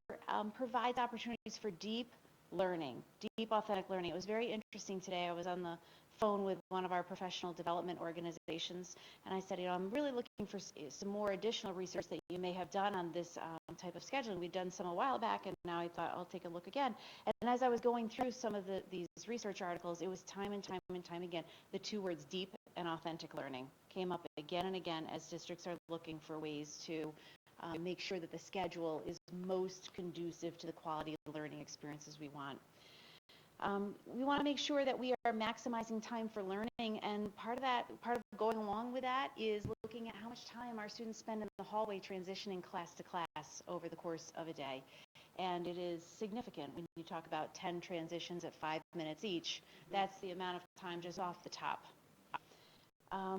provides opportunities for deep learning, deep authentic learning. It was very interesting today. I was on the phone with one of our professional development organizations, and I said, you know, I'm really looking for some more additional research that you may have done on this type of scheduling. We'd done some a while back, and now I thought I'll take a look again. And as I was going through some of these research articles, it was time and time again, the two words deep and authentic learning came up again and again as districts are looking for ways to make sure that the schedule is most conducive to the quality of the learning experiences we want. We want to make sure that we are maximizing time for learning, and part of going along with that is looking at how much time our students spend in the hallway transitioning class to class over the course of a day. And it is significant when you talk about 10 transitions at 5 minutes each. That's the amount of time just off the top.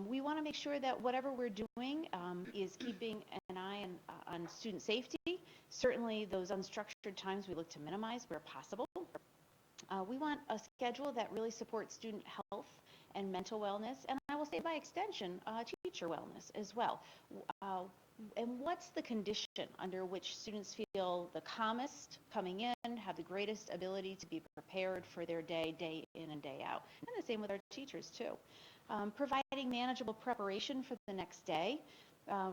We want to make sure that whatever we're doing is keeping an eye on student safety. Certainly those unstructured times we look to minimize where possible. We want a schedule that really supports student health and mental wellness, and I will say by extension, teacher wellness as well. And what's the condition under which students feel the calmest coming in, have the greatest ability to be prepared for their day, day in and day out? And the same with our teachers too. Providing manageable preparation for the next day.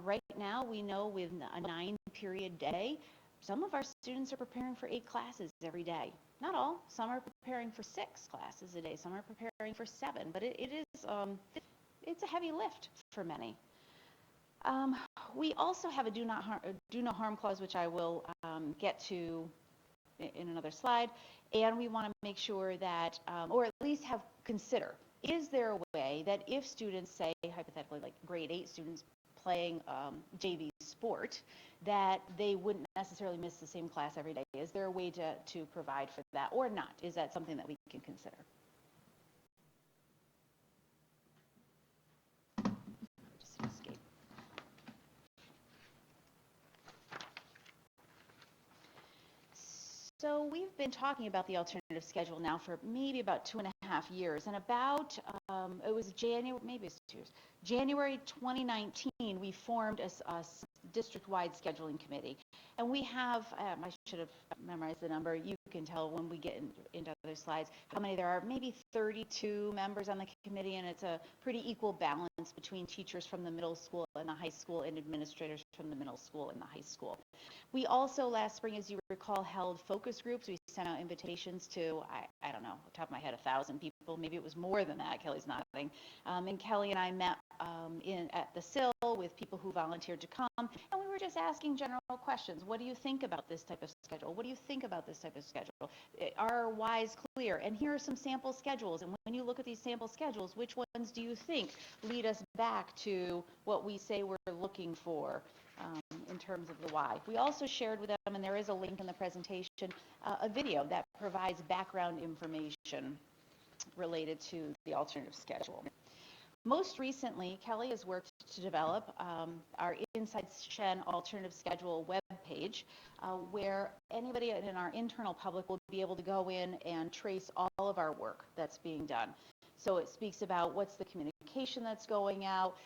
Right now, we know with a 9-period day, some of our students are preparing for 8 classes every day. Not all. Some are preparing for 6 classes a day. Some are preparing for 7. But it's a heavy lift for many. We also have a do no harm clause, which I will get to in another slide. And we want to make sure that, or at least consider, is there a way that if students, say hypothetically like grade 8 students playing JV sport, that they wouldn't necessarily miss the same class every day? Is there a way to provide for that or not? Is that something that we can consider? Just an escape. So we've been talking about the alternative schedule now for maybe about 2.5 years, and about, it was January, maybe it's 2 years, January 2019, we formed a district-wide scheduling committee. And we have, I should have memorized the number, you can tell when we get into other slides, how many there are, maybe 32 members on the committee, and it's a pretty equal balance between teachers from the middle school and the high school and administrators from the middle school and the high school. We also last spring, as you recall, held focus groups. We sent out invitations to, I don't know, off the top of my head, 1,000 people. Maybe it was more than that. Kelly's nodding. And Kelly and I met at the SIL with people who volunteered to come, and we were just asking general questions. What do you think about this type of schedule? What do you think about this type of schedule? Are our whys clear? And here are some sample schedules. And when you look at these sample schedules, which ones do you think lead us back to what we say we're looking for? In terms of the why. We also shared with them, and there is a link in the presentation, a video that provides background information related to the alternative schedule. Most recently, Kelly has worked to develop our Inside Shen alternative schedule webpage, where anybody in our internal public will be able to go in and trace all of our work that's being done. So it speaks about what's the communication that's going out,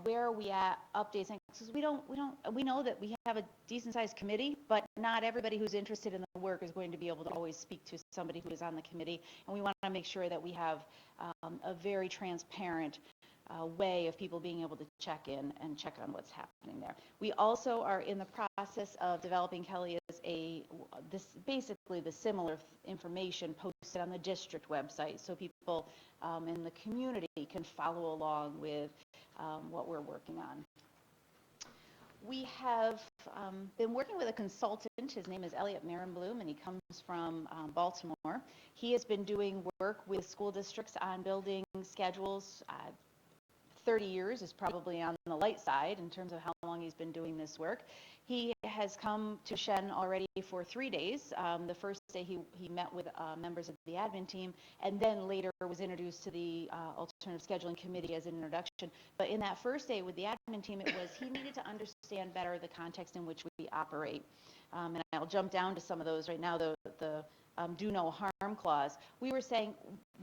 where are we at, updates, because we know that we have a decent sized committee, but not everybody who's interested in the work is going to be able to always speak to somebody who is on the committee, and we want to make sure that we have a very transparent way of people being able to check in and check on what's happening there. We also are in the process of developing, Kelly, is basically the similar information posted on the district website, so people in the community can follow along with what we're working on. We have been working with a consultant. His name is Elliot Marenbloom, and he comes from Baltimore. He has been doing work with school districts on building schedules. 30 years is probably on the light side in terms of how long he's been doing this work. He has come to Shen already for 3 days. The first day he met with members of the admin team, and then later was introduced to the alternative scheduling committee as an introduction. But in that first day with the admin team, it was he needed to understand better the context in which we operate. And I'll jump down to some of those right now. The do no harm clause. We were saying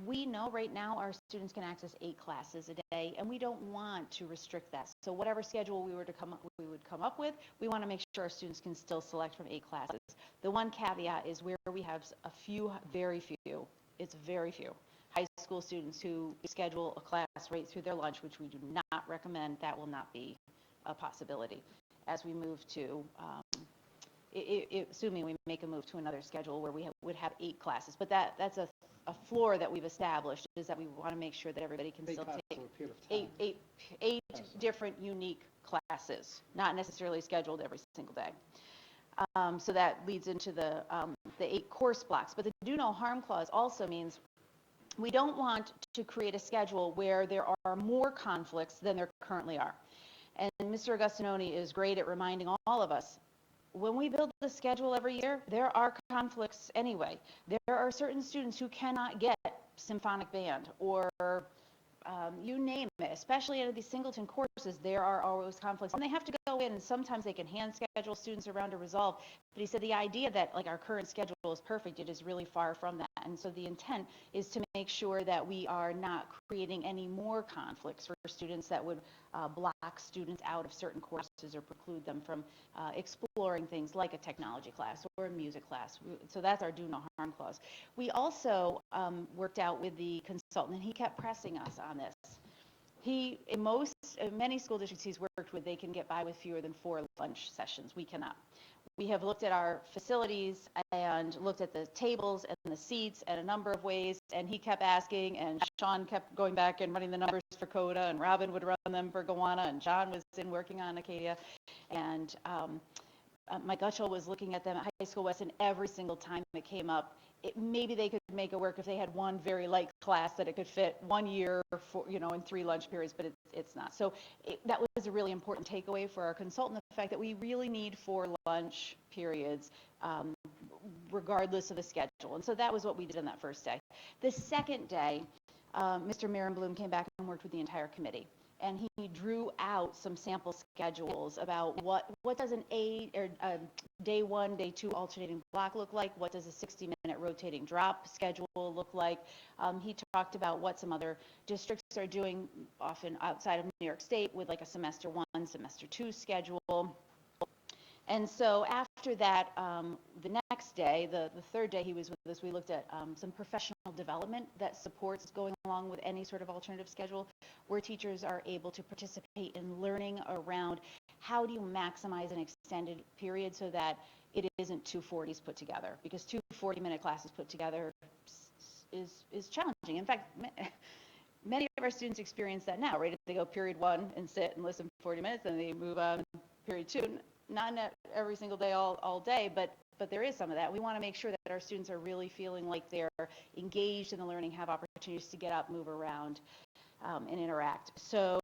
we know right now our students can access 8 classes a day, and we don't want to restrict that. So whatever schedule we would come up with, we want to make sure our students can still select from 8 classes. The one caveat is where we have a few, very few, it's very few, high school students who schedule a class right through their lunch, which we do not recommend. That will not be a possibility as we move to assuming we make a move to another schedule where we would have 8 classes. But that's a floor that we've established, is that we want to make sure that everybody can still take eight different unique classes, not necessarily scheduled every single day. So that leads into the 8 course blocks. But the do no harm clause also means we don't want to create a schedule where there are more conflicts than there currently are. And Mr. Agustinoni is great at reminding all of us, when we build the schedule every year, there are conflicts anyway. There are certain students who cannot get symphonic band or you name it, especially out of these singleton courses, there are always conflicts. And they have to go in, and sometimes they can hand schedule students around to resolve. But he said the idea that like our current schedule is perfect, it is really far from that. And so the intent is to make sure that we are not creating any more conflicts for students that would block students out of certain courses or preclude them from exploring things like a technology class or a music class. So that's our do no harm clause. We also worked out with the consultant, and he kept pressing us on this. In many school districts he's worked with, they can get by with fewer than 4 lunch sessions. We cannot. We have looked at our facilities and looked at the tables and the seats and a number of ways, and he kept asking, and Sean kept going back and running the numbers for CODA, and Robin would run them for Gowanna, and John was in working on Acadia, and Mike Gutschel was looking at them at High School West, and every single time it came up, maybe they could make it work if they had one very light class that it could fit 1 year for, in 3 lunch periods, but it's not. So that was a really important takeaway for our consultant, the fact that we really need 4 lunch periods regardless of the schedule. And so that was what we did on that first day. The second day, Mr. Marenblum came back and worked with the entire committee. And he drew out some sample schedules about what does day 1, day 2 alternating block look like? What does a 60-minute rotating drop schedule look like? He talked about what some other districts are doing, often outside of New York State, with like a semester 1, semester 2 schedule. And so after that, the next day, the third day he was with us, we looked at some professional development that supports going along with any sort of alternative schedule, where teachers are able to participate in learning around how do you maximize an extended period so that it isn't 2 40s put together, because 2 40-minute classes put together is challenging. In fact, many of our students experience that now, right? If they go period 1 and sit and listen for 40 minutes, and they move on period 2. Not every single day, all day, but there is some of that. We want to make sure that our students are really feeling like they're engaged in the learning, have opportunities to get up, move around, and interact. So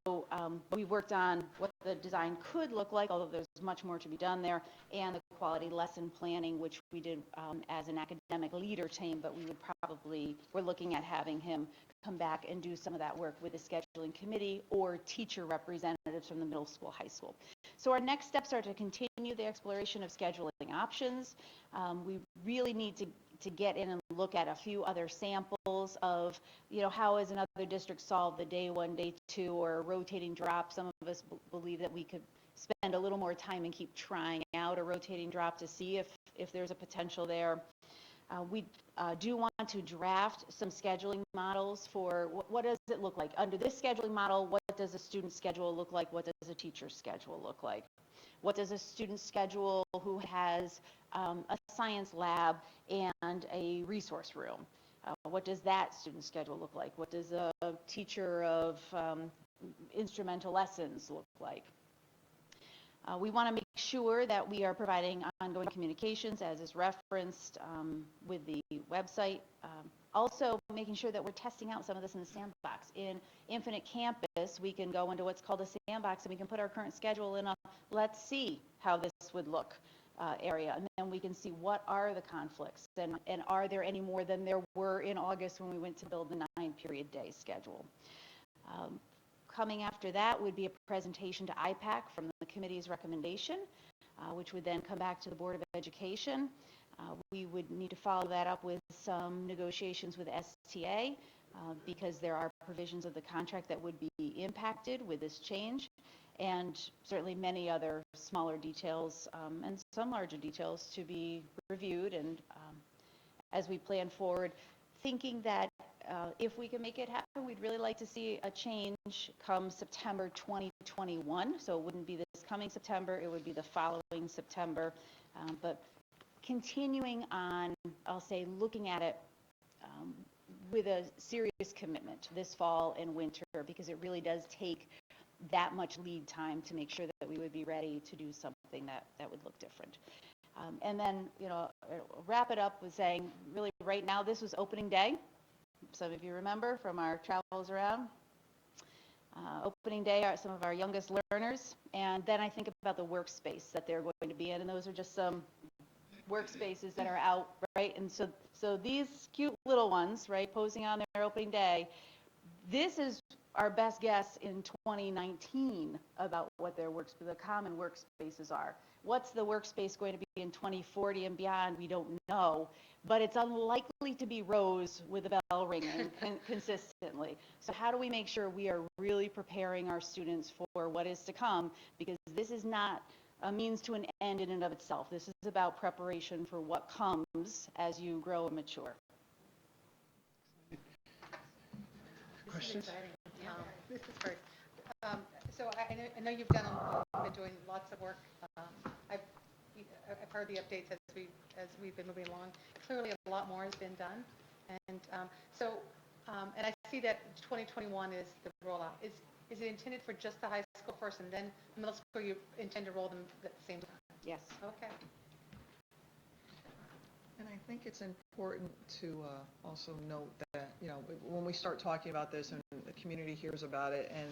we worked on what the design could look like, although there's much more to be done there, and the quality lesson planning, which we did as an academic leader team, but we're looking at having him come back and do some of that work with the scheduling committee or teacher representatives from the middle school, high school. So our next steps are to continue the exploration of scheduling options. We really need to get in and look at a few other samples of, how has another district solved the day 1, day 2, or rotating drop. Some of us believe that we could spend a little more time and keep trying out a rotating drop to see if there's a potential there. We do want to draft some scheduling models for what does it look like? Under this scheduling model, what does a student schedule look like? What does a teacher's schedule look like? What does a student schedule who has a science lab and a resource room? What does that student schedule look like? What does a teacher of instrumental lessons look like? We want to make sure that we are providing ongoing communications, as is referenced with the website. Also, making sure that we're testing out some of this in the sandbox. In Infinite Campus, we can go into what's called a sandbox, and we can put our current schedule in a let's see how this would look area. And then we can see what are the conflicts, and are there any more than there were in August when we went to build the 9-period day schedule. Coming after that would be a presentation to IPAC from the committee's recommendation, which would then come back to the Board of Education. We would need to follow that up with some negotiations with STA because there are provisions of the contract that would be impacted with this change, and certainly many other smaller details and some larger details to be reviewed. And as we plan forward, thinking that if we can make it happen, we'd really like to see a change come September 2021. So it wouldn't be this coming September, it would be the following September. But continuing on, I'll say, looking at it with a serious commitment this fall and winter, because it really does take that much lead time to make sure that we would be ready to do something that would look different. And then, wrap it up with saying, really right now, this was opening day. Some of you remember from our travels around. Opening day are some of our youngest learners. And then I think about the workspace that they're going to be in. And those are just some workspaces that are out, right? And so these cute little ones, right, posing on their opening day, this is our best guess in 2019 about what the common workspaces are. What's the workspace going to be in 2040 and beyond? We don't know, but it's unlikely to be Rose with a bell ringing consistently. So how do we make sure we are really preparing our students for what is to come? Because this is not a means to an end in and of itself. This is about preparation for what comes as you grow and mature. Questions? This is great. So I know you've been doing lots of work. I've heard the updates as we've been moving along. Clearly, a lot more has been done, and and I see that 2021 is the rollout. Is it intended for just the high school first, and then the middle school you intend to roll them at the same time? Yes. Okay. And I think it's important to also note that, when we start talking about this and the community hears about it and,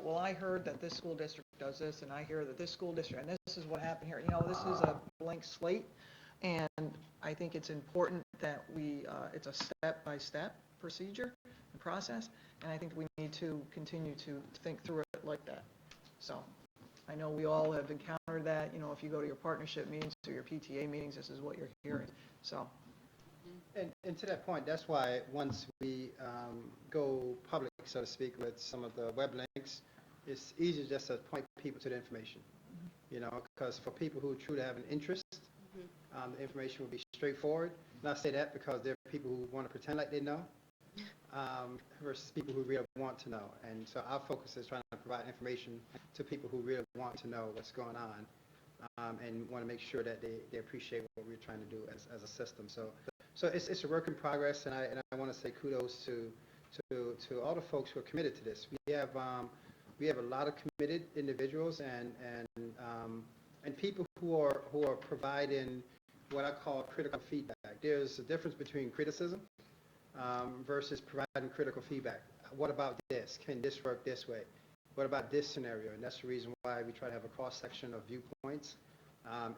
well, I heard that this school district does this and I hear that this school district, and this is what happened here. This is a blank slate. And I think it's important that it's a step-by-step procedure and process. And I think we need to continue to think through it like that. So I know we all have encountered that, if you go to your partnership meetings or your PTA meetings, this is what you're hearing. So, and to that point, that's why once we go public, so to speak, with some of the web links, it's easier just to point people to the information, because for people who truly have an interest, the information will be straightforward. And I say that because there are people who want to pretend like they know, versus people who really want to know. And so our focus is trying to provide information to people who really want to know what's going on, and want to make sure that they appreciate what we're trying to do as a system. So it's a work in progress, and I want to say kudos to all the folks who are committed to this. We have a lot of committed individuals and people who are providing what I call critical feedback. There's a difference between criticism versus providing critical feedback. What about this? Can this work this way? What about this scenario? And that's the reason why we try to have a cross-section of viewpoints,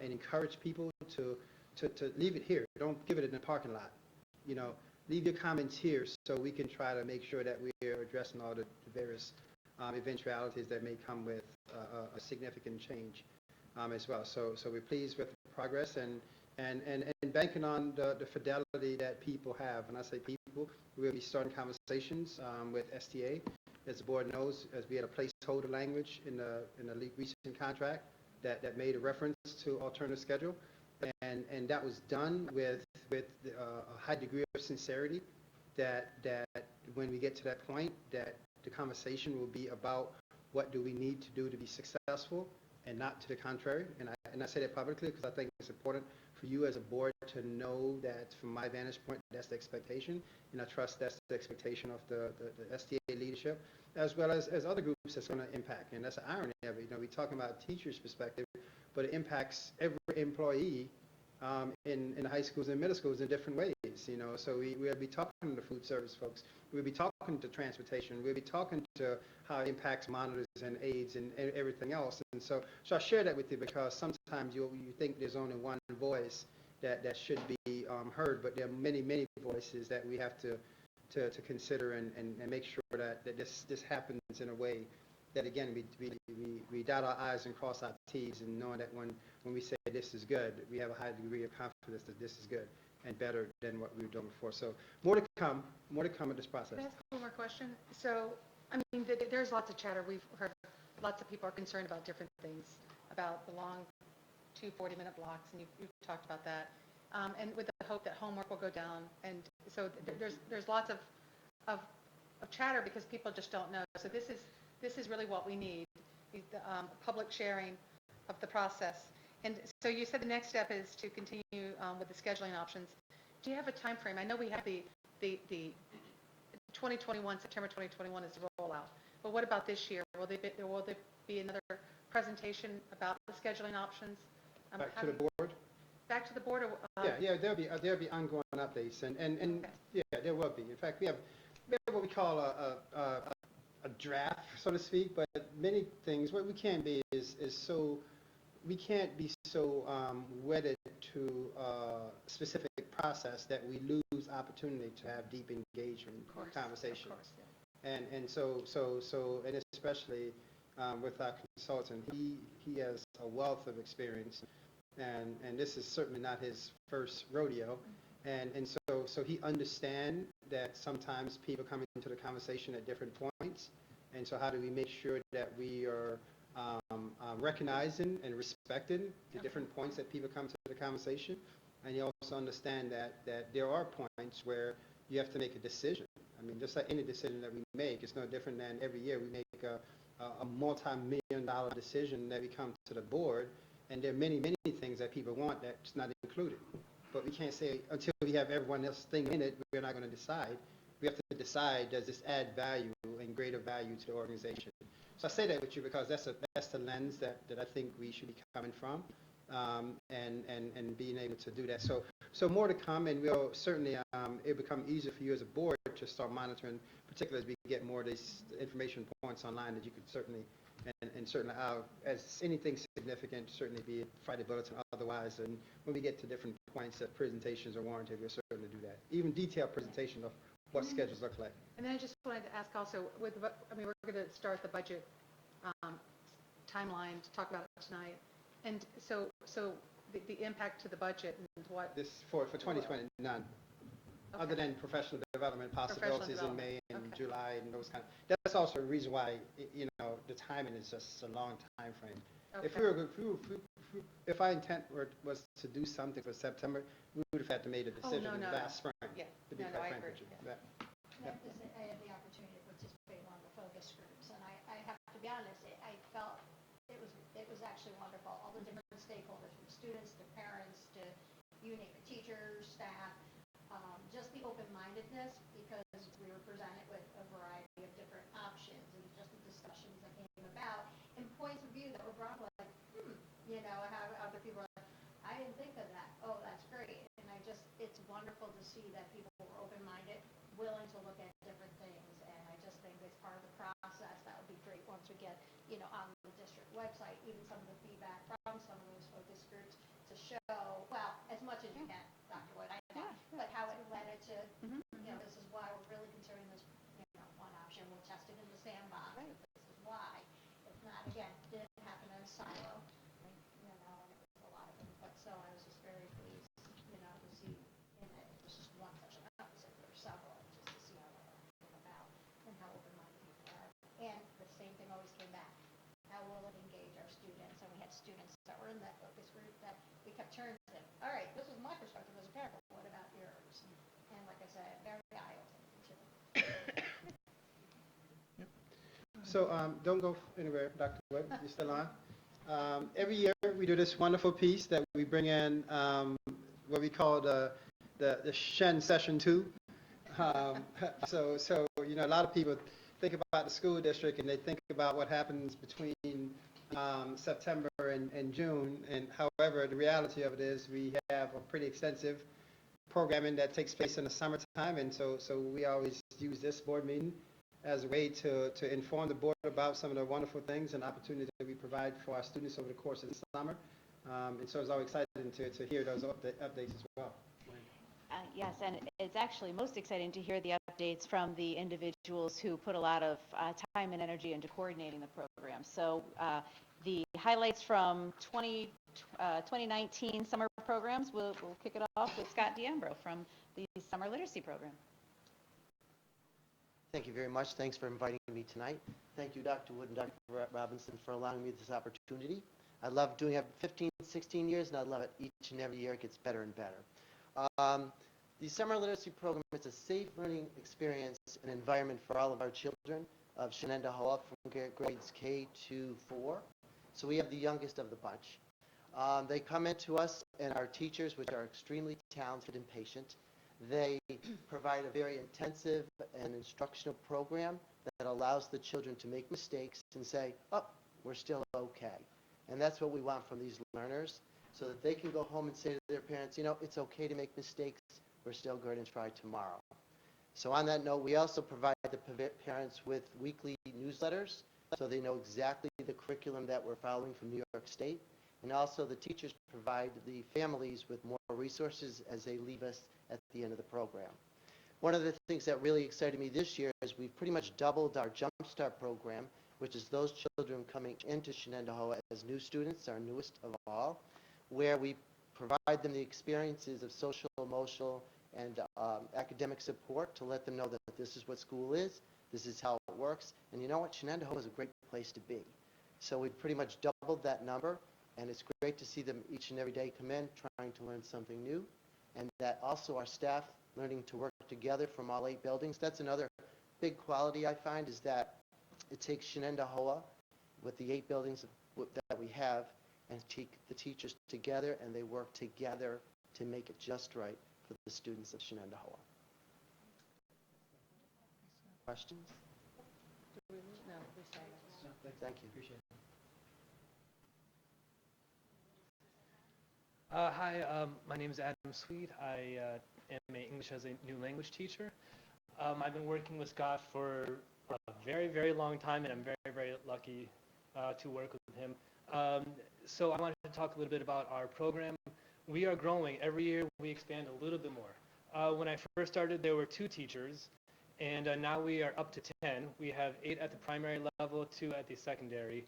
and encourage people to leave it here. Don't give it in the parking lot. Leave your comments here so we can try to make sure that we're addressing all the various eventualities that may come with a significant change as well. So we're pleased with the progress and banking on the fidelity that people have. And I say people, we'll be starting conversations with STA. As the board knows, as we had a placeholder language in the recent contract that made a reference to alternative schedule, and that was done with a high degree of sincerity that when we get to that point, that the conversation will be about what do we need to do to be successful and not to the contrary. And I say that publicly because I think it's important for you as a board to know that from my vantage point, that's the expectation. And I trust that's the expectation of the STA leadership, as well as other groups that's going to impact. And that's the irony of it. We're talking about teachers' perspective, but it impacts every employee in the high schools and middle schools in different ways. So we'll be talking to the food service folks. We'll be talking to transportation. We'll be talking to how it impacts monitors and aides and everything else. And so I share that with you because sometimes you think there's only one voice that should be heard, but there are many, many voices that we have to consider and make sure that this happens in a way that, again, we dot our I's and cross our T's, and knowing that when we say this is good, we have a high degree of confidence that this is good and better than what we were doing before. So more to come with this process. Can I ask one more question? So, there's lots of chatter. We've heard lots of people are concerned about different things, about the long 2 40-minute blocks, and you've talked about that, and with the hope that homework will go down. And so there's lots of chatter because people just don't know. So this is really what we need, the public sharing of the process. And so you said the next step is to continue with the scheduling options. Do you have a time frame? I know we have the 2021, September 2021 is the rollout. But what about this year? Will there be another presentation about the scheduling options? Back to the board? Back to the board? Or, Yeah, there'll be ongoing updates, and okay. Yeah, there will be. In fact, we have what we call a draft, so to speak, but many things, what we can't be is we can't be so wedded to a specific process that we lose opportunity to have deep engagement conversation. Of course, yeah. And and especially with our consultant, he has a wealth of experience, and this is certainly not his first rodeo. So he understands that sometimes people come into the conversation at different points, and so how do we make sure that we are recognizing and respecting the different points that people come to the conversation, and you also understand that there are points where you have to make a decision. I mean, just like any decision that we make, it's no different than every year we make a multi-million-dollar decision that we come to the board, and there are many, many things that people want that's not included. But we can't say, until we have everyone else thing in it, we're not going to decide. We have to decide, does this add value and greater value to the organization? So I say that with you because that's the lens that I think we should be coming from, and being able to do that. So more to come, and we'll certainly, it'll become easier for you as a board to start monitoring, particularly as we get more of these information points online that you could certainly, and certainly as anything significant, certainly be it Friday bulletin or otherwise, and when we get to different points that presentations are warranted, we'll certainly do that. Even detailed presentation of what schedules look like. And then I just wanted to ask also, we're going to start the budget timeline to talk about it tonight. And so the impact to the budget and what? This for 2020, none. Okay. Other than professional development possibilities in May and Okay. July and those kind of. That's also a reason why, the timing is just a long time frame. If our intent was to do something for September, we would have had to make a decision no. last spring. Yeah. To be No, quite I frank agree. with you. Yeah. I had the opportunity to participate in one of the focus groups, and I have to be honest, I felt it was actually wonderful. All the different stakeholders, from students to parents to you name it, teachers, staff, just the open-mindedness, because we were presented with a variety of different options and just the discussions that came about and points of view that were brought like, how other people are like, I didn't think of that. Oh, that's great. And it's wonderful to see that people were open-minded, willing to look at different things. And I just think it's part of the process. That would be great once we get, on the district website, even some of the feedback from some of those focus groups to show, well, as much as you can, Dr. Wood, I know, but how it led it to, this is why we're really considering this, one option. We'll test it in the sandbox. Right. This is why. If not, again, didn't happen in a silo. And it was a lot of input, so I was just very pleased, to see, and this is one such an episode, there's several, just to see how they came about and how open-minded people are. And the same thing always came back. How will it engage our students? And we had students that were in that focus group that we kept turning to them. All right, this is my perspective as a parent, but what about yours? And like I said, very eye-opening too. So don't go anywhere, Dr. Wood. You're still on. Every year we do this wonderful piece that we bring in, what we call the Shen Session 2. So a lot of people think about the school district and they think about what happens between September and June. And however, the reality of it is we have a pretty extensive programming that takes place in the summertime, and so we always use this board meeting as a way to inform the board about some of the wonderful things and opportunities that we provide for our students over the course of the summer. And so it's always exciting to hear those updates as well. Yes, and it's actually most exciting to hear the updates from the individuals who put a lot of time and energy into coordinating the program. So the highlights from 2019 summer programs, we'll kick it off with Scott D'Ambro from the Summer Literacy Program. Thank you very much. Thanks for inviting me tonight. Thank you, Dr. Wood and Dr. Robinson, for allowing me this opportunity. I love doing it 15, 16 years, and I love it each and every year. It gets better and better. The Summer Literacy Program is a safe learning experience and environment for all of our children of Shenendehowa from grades K to 4. So we have the youngest of the bunch. They come into us, and our teachers, which are extremely talented and patient, they provide a very intensive and instructional program that allows the children to make mistakes and say, oh, we're still okay. And that's what we want from these learners, so that they can go home and say to their parents, it's okay to make mistakes. We're still going to try tomorrow. So on that note, we also provide the parents with weekly newsletters, so they know exactly the curriculum that we're following from New York State. And also the teachers provide the families with more resources as they leave us at the end of the program. One of the things that really excited me this year is we've pretty much doubled our Jump Start program, which is those children coming into Shenendehowa as new students, our newest of all, where we provide them the experiences of social, emotional, and academic support to let them know that this is what school is, this is how it works, and you know what, Shenendehowa is a great place to be. So we've pretty much doubled that number, and it's great to see them each and every day come in trying to learn something new, and that also our staff learning to work together from all 8 buildings. That's another big quality I find, is that it takes Shenendehowa with the 8 buildings that we have and take the teachers together, and they work together to make it just right for the students of Shenendehowa. Questions? No, we silence. Thank you. Appreciate it. Hi, my name is Adam Sweet. I am an English as a new language teacher. I've been working with Scott for a very, very long time, and I'm very, very lucky to work with him. So I wanted to talk a little bit about our program. We are growing. Every year we expand a little bit more. When I first started, there were 2 teachers, and now we are up to 10. We have 8 at the primary level, 2 at the secondary.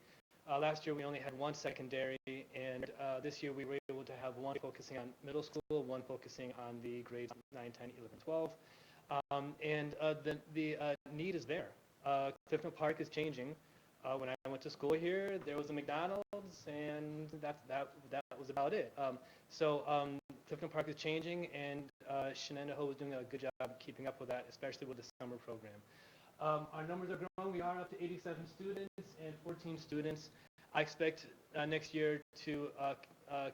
Last year we only had 1 secondary, and this year we were able to have 1 focusing on middle school, 1 focusing on the grades 9, 10, 11, 12. And the need is there. Clifton Park is changing. When I went to school here, there was a McDonald's, and that was about it. So Clifton Park is changing, and Shenendehowa is doing a good job keeping up with that, especially with the summer program. Our numbers are growing. We are up to 87 students and 14 students. I expect next year to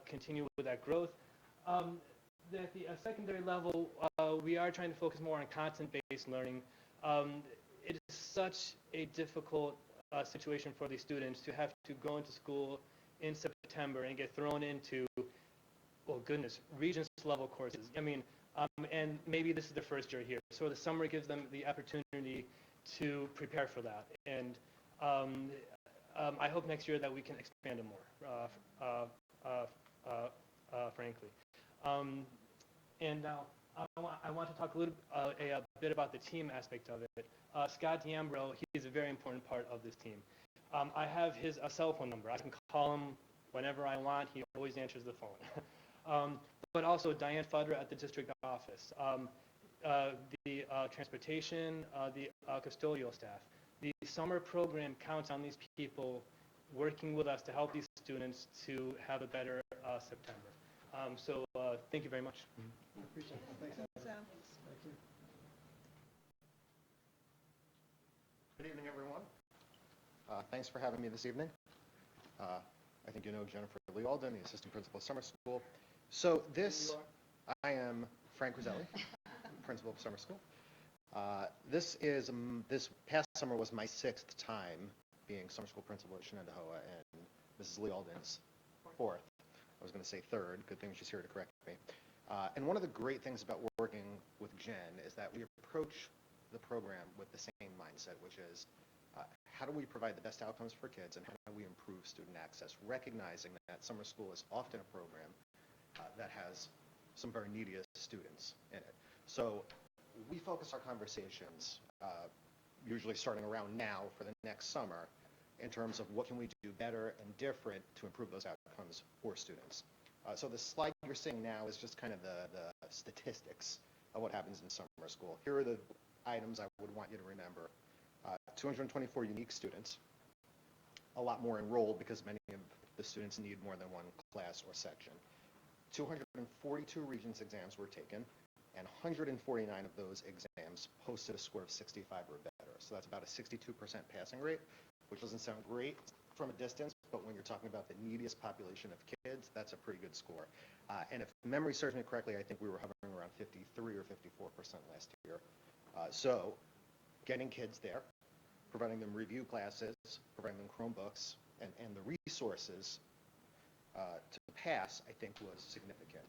continue with that growth. At the secondary level, we are trying to focus more on content-based learning. It is such a difficult situation for these students to have to go into school in September and get thrown into, oh goodness, Regents level courses. I mean, and maybe this is their first year here. So the summer gives them the opportunity to prepare for that. And I hope next year that we can expand it more, frankly. And now I want to talk a bit about the team aspect of it. Scott D'Ambro, he's a very important part of this team. I have his cell phone number. I can call him whenever I want. He always answers the phone. But also Diane Fudra at the district office, the transportation, the custodial staff. The summer program counts on these people working with us to help these students to have a better September. So thank you very much. I appreciate it. Thanks, Adam. Thank you. Good evening, everyone. Thanks for having me this evening. I think you know Jennifer Lee Alden, the assistant principal of summer school. So I am Frank Roselli, principal of summer school. This past summer was my 6th time being summer school principal at Shenendehowa, and Mrs. Lee Alden's 4th. I was going to say 3rd. Good thing she's here to correct me. And one of the great things about working with Jen is that we approach the program with the same mindset, which is how do we provide the best outcomes for kids, and how do we improve student access, recognizing that summer school is often a program that has some of our neediest students in it. So we focus our conversations, usually starting around now for the next summer, in terms of what can we do better and different to improve those outcomes for students. So the slide you're seeing now is just kind of the statistics of what happens in summer school. Here are the items I would want you to remember. 224 unique students, a lot more enrolled because many of the students need more than one class or section. 242 Regents exams were taken, and 149 of those exams posted a score of 65 or better. So that's about a 62% passing rate, which doesn't sound great from a distance, but when you're talking about the neediest population of kids, that's a pretty good score. And if memory serves me correctly, I think we were hovering around 53 or 54% last year. So getting kids there, providing them review classes, providing them Chromebooks, and the resources to pass, I think, was significant.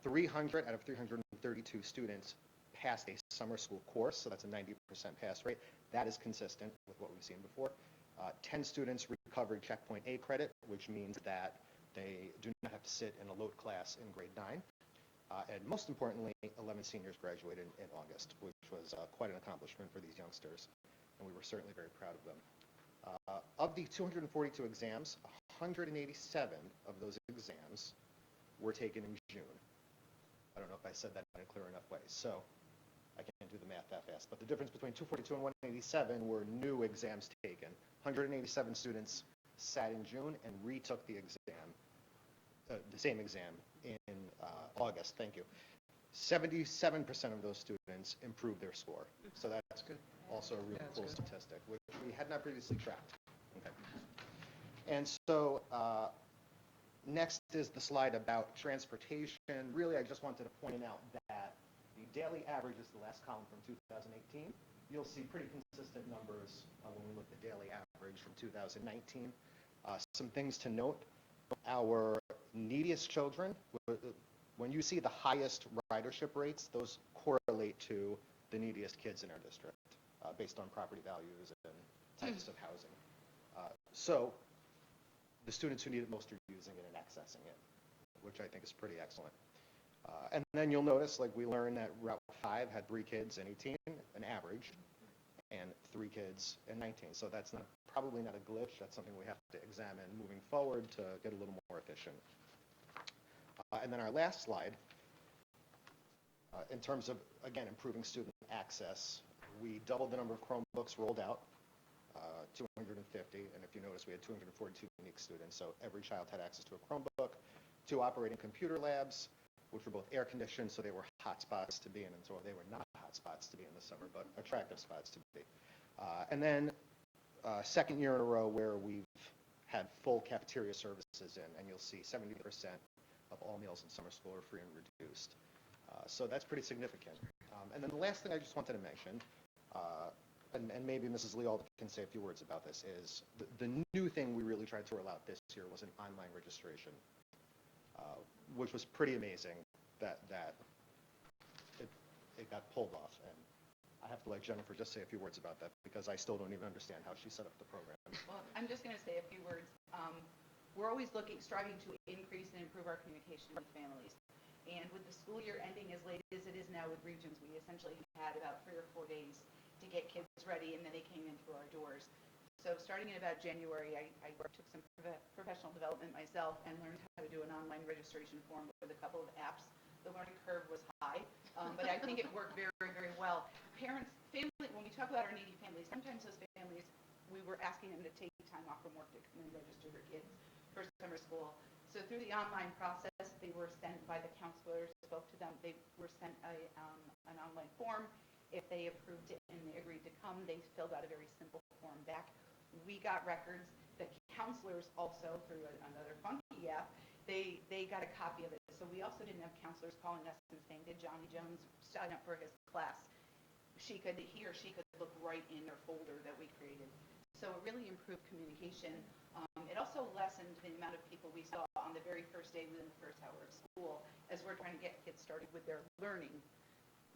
300 out of 332 students passed a summer school course, so that's a 90% pass rate. That is consistent with what we've seen before. 10 students recovered checkpoint A credit, which means that they do not have to sit in a load class in grade 9. And most importantly, 11 seniors graduated in August, which was quite an accomplishment for these youngsters, and we were certainly very proud of them. Of the 242 exams, 187 of those exams were taken in June. I don't know if I said that in a clear enough way, so I can't do the math that fast, but the difference between 242 and 187 were new exams taken. 187 students sat in June and retook the exam, the same exam in August, thank you. 77% of those students improved their score, so that's good. Also a really cool statistic, which we had not previously tracked. Okay. And so next is the slide about transportation. Really, I just wanted to point out that the daily average is the last column from 2018. You'll see pretty consistent numbers when we look at the daily average from 2019. Some things to note, our neediest children, when you see the highest ridership rates, those correlate to the neediest kids in our district based on property values and types of housing. So the students who need it most are using it and accessing it, which I think is pretty excellent. And then you'll notice, like we learned that Route 5 had 3 kids in 18, an average, and 3 kids in 19. So that's probably not a glitch. That's something we have to examine moving forward to get a little more efficient. And then our last slide, in terms of, again, improving student access, we doubled the number of Chromebooks rolled out, 250, and if you notice, we had 242 unique students, so every child had access to a Chromebook, 2 operating computer labs, which were both air-conditioned, so they were hot spots to be in, and so they were not hot spots to be in the summer, but attractive spots to be. And then second year in a row where we've had full cafeteria services in, and you'll see 70% of all meals in summer school are free and reduced. So that's pretty significant. And then the last thing I just wanted to mention, and maybe Mrs. Lee can say a few words about this, is the new thing we really tried to roll out this year was an online registration, which was pretty amazing that it got pulled off. And I have to let Jennifer just say a few words about that because I still don't even understand how she set up the program. Well, I'm just going to say a few words. We're always striving to increase and improve our communication with families. And with the school year ending as late as it is now with regions, we essentially had about 3 or 4 days to get kids ready, and then they came in through our doors. So starting in about January, I took some professional development myself and learned how to do an online registration form with a couple of apps. The learning curve was high, but I think it worked very, very well. Parents, family, when we talk about our needy families, sometimes those families, we were asking them to take time off from work to come and register their kids for summer school. So through the online process, they were sent by the counselors, spoke to them, they were sent an online form. If they approved it and they agreed to come, they filled out a very simple form back. We got records. The counselors also, through another funky app, they got a copy of it. So we also didn't have counselors calling us and saying, did Johnny Jones sign up for his class? He or she could look right in their folder that we created. So it really improved communication. It also lessened the amount of people we saw on the very first day within the first hour of school as we're trying to get kids started with their learning.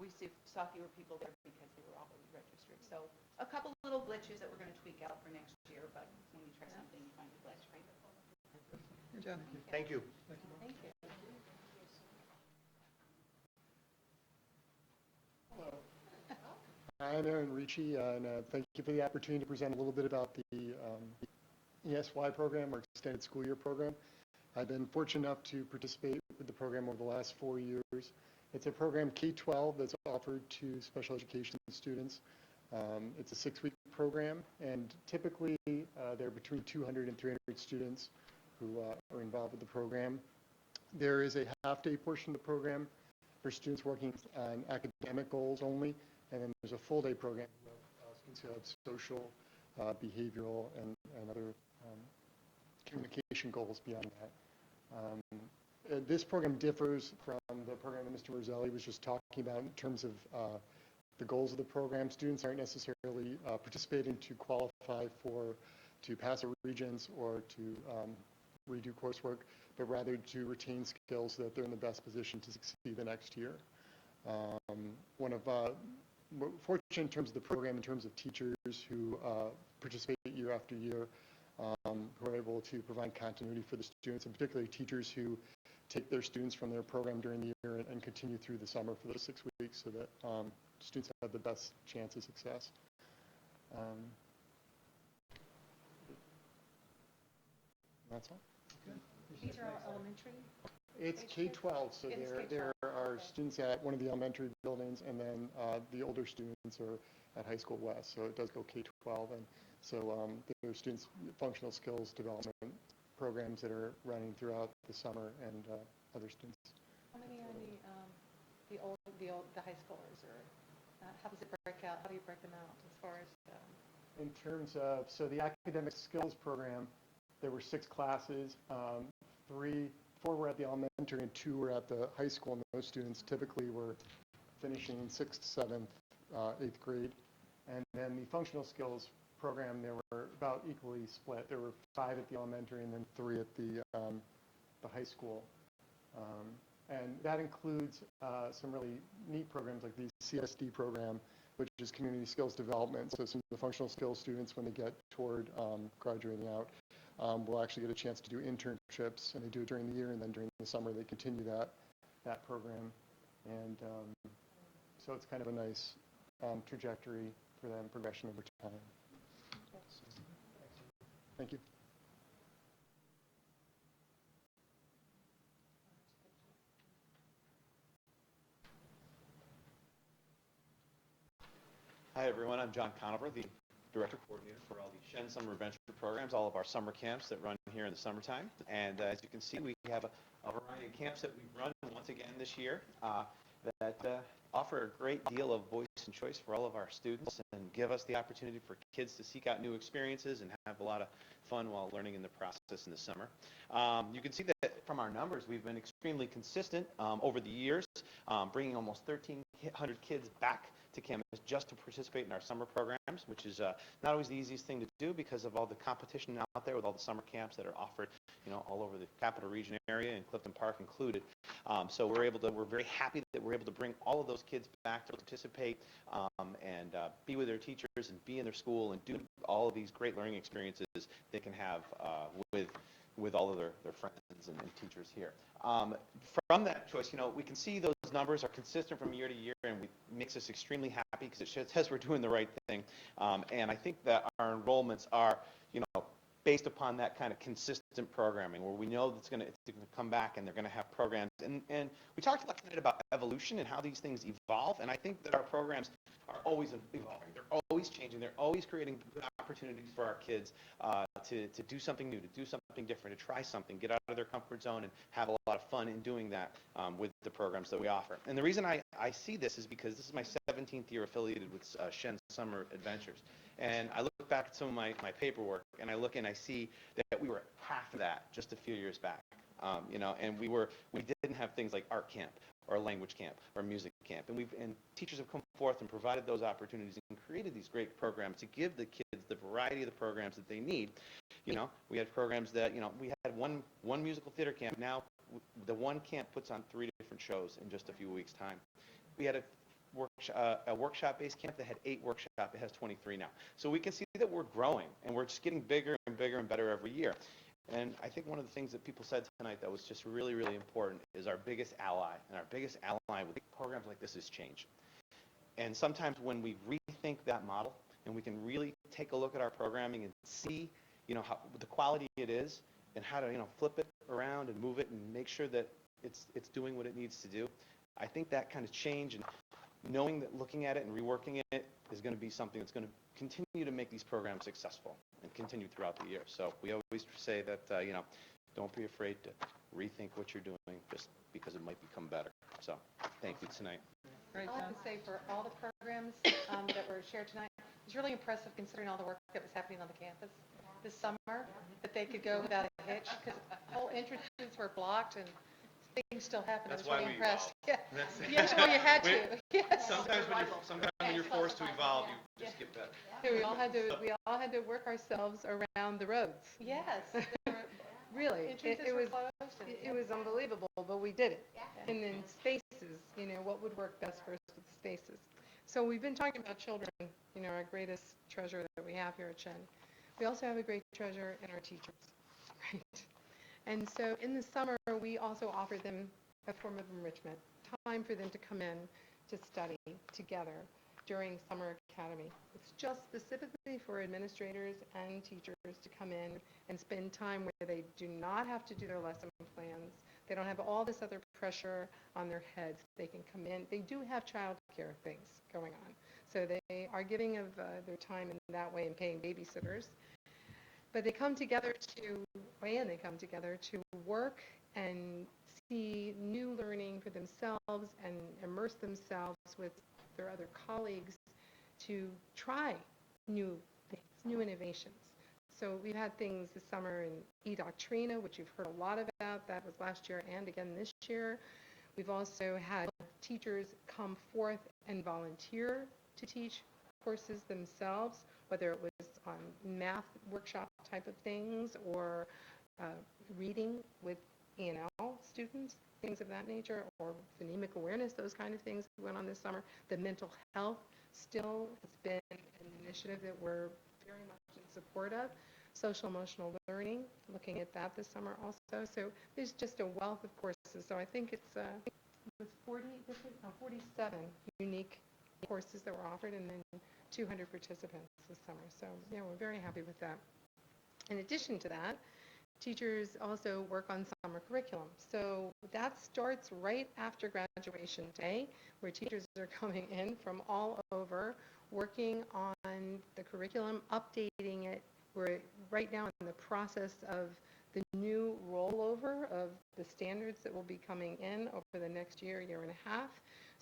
We saw fewer people there because they were already registered. So a couple little glitches that we're going to tweak out for next year, but when you try something, you find a glitch, right? Good job. Thank you. Thank you. Hello. I'm Aaron Ricci, and thank you for the opportunity to present a little bit about the ESY program, or Extended School Year program. I've been fortunate enough to participate with the program over the last 4 years. It's a program K-12 that's offered to special education students. It's a 6-week program, and typically there are between 200 and 300 students who are involved with the program. There is a half-day portion of the program for students working on academic goals only, and then there's a full-day program for students who have social, behavioral, and other communication goals beyond that. This program differs from the program that Mr. Roselli was just talking about in terms of the goals of the program. Students aren't necessarily participating to qualify to pass a Regents or to redo coursework, but rather to retain skills so that they're in the best position to succeed the next year. We're fortunate in terms of the program, in terms of teachers who participate year after year, who are able to provide continuity for the students, and particularly teachers who take their students from their program during the year and continue through the summer for those 6 weeks so that students have the best chance of success. That's all. These are all elementary? It's K-12, so It is there K-12, are okay. students at one of the elementary buildings, and then the older students are at High School West, so it does go K-12. And so there are students, functional skills development programs that are running throughout the summer, and other students. How many are the high schoolers, or how does it break out? How do you break them out as far as? In terms of, so the academic skills program, there were 6 classes, 4 were at the elementary and 2 were at the high school, and those students typically were finishing 6th, 7th, 8th grade. And then the functional skills program, there were about equally split. There were 5 at the elementary and then 3 at the high school. And that includes some really neat programs like the CSD program, which is community skills development. So some of the functional skills students, when they get toward graduating out, will actually get a chance to do internships, and they do it during the year, and then during the summer they continue that program. And so it's kind of a nice trajectory for them, progression over time. So, thank you. Hi, everyone. I'm John Conover, the Director Coordinator for all the Shen Summer Adventure programs, all of our summer camps that run here in the summertime. And as you can see, we have a variety of camps that we've run once again this year that offer a great deal of voice and choice for all of our students and give us the opportunity for kids to seek out new experiences and have a lot of fun while learning in the process in the summer. You can see that from our numbers, we've been extremely consistent over the years, bringing almost 1,300 kids back to campus just to participate in our summer programs, which is not always the easiest thing to do because of all the competition out there with all the summer camps that are offered, all over the Capital Region area and Clifton Park included. So we're very happy that we're able to bring all of those kids back to participate and be with their teachers and be in their school and do all of these great learning experiences they can have with all of their friends and teachers here. From that choice, we can see those numbers are consistent from year to year, and it makes us extremely happy because it says we're doing the right thing. And I think that our enrollments are, based upon that kind of consistent programming where we know it's going to come back and they're going to have programs. And we talked a lot tonight about evolution and how these things evolve, and I think that our programs are always evolving. They're always changing. They're always creating good opportunities for our kids to do something new, to do something different, to try something, get out of their comfort zone and have a lot of fun in doing that with the programs that we offer. And the reason I see this is because this is my 17th year affiliated with Shen Summer Adventures. And I look back at some of my paperwork, and I look and I see that we were half of that just a few years back. And we didn't have things like art camp or language camp or music camp. And teachers have come forth and provided those opportunities and created these great programs to give the kids the variety of the programs that they need. We had programs that, we had one musical theater camp. Now the one camp puts on 3 different shows in just a few weeks' time. We had a workshop-based camp that had 8 workshops. It has 23 now. So we can see that we're growing, and we're just getting bigger and bigger and better every year. And I think one of the things that people said tonight that was just really, really important is our biggest ally. And our biggest ally with programs like this is change. And sometimes when we rethink that model and we can really take a look at our programming and see, how the quality it is and how to, flip it around and move it and make sure that it's doing what it needs to do, I think that kind of change and knowing that looking at it and reworking it is going to be something that's going to continue to make these programs successful and continue throughout the year. So we always say that, don't be afraid to rethink what you're doing just because it might become better. So thank you tonight. I'd like to say for all the programs that were shared tonight, it was really impressive considering all the work that was happening on the campus this summer, that they could go without a hitch because whole entrances were blocked and things still happen. That's I was why really we impressed. evolved. Yeah. Yes, well, you had to. Yes. Sometimes when you're forced to evolve, you just get better. So we all had to work ourselves around the roads. Yes. Really, it was unbelievable, but we did it. And then spaces, what would work best for us with spaces. So we've been talking about children, our greatest treasure that we have here at Shen. We also have a great treasure in our teachers, right? And so in the summer, we also offer them a form of enrichment, time for them to come in to study together during summer academy. It's just specifically for administrators and teachers to come in and spend time where they do not have to do their lesson plans. They don't have all this other pressure on their heads. They can come in. They do have childcare things going on. So they are giving of their time in that way and paying babysitters. But they come together to work and see new learning for themselves and immerse themselves with their other colleagues to try new things, new innovations. So we've had things this summer in e-doctrina, which you've heard a lot about. That was last year and again this year. We've also had teachers come forth and volunteer to teach courses themselves, whether it was on math workshop type of things or reading with E&L students, things of that nature, or phonemic awareness, those kind of things went on this summer. The mental health still has been an initiative that we're very much in support of. Social emotional learning, looking at that this summer also. So there's just a wealth of courses. So I think it was 47 unique courses that were offered and then 200 participants this summer. So yeah, we're very happy with that. In addition to that, teachers also work on summer curriculum. So that starts right after graduation day, where teachers are coming in from all over, working on the curriculum, updating it. We're right now in the process of the new rollover of the standards that will be coming in over the next year, year and a half.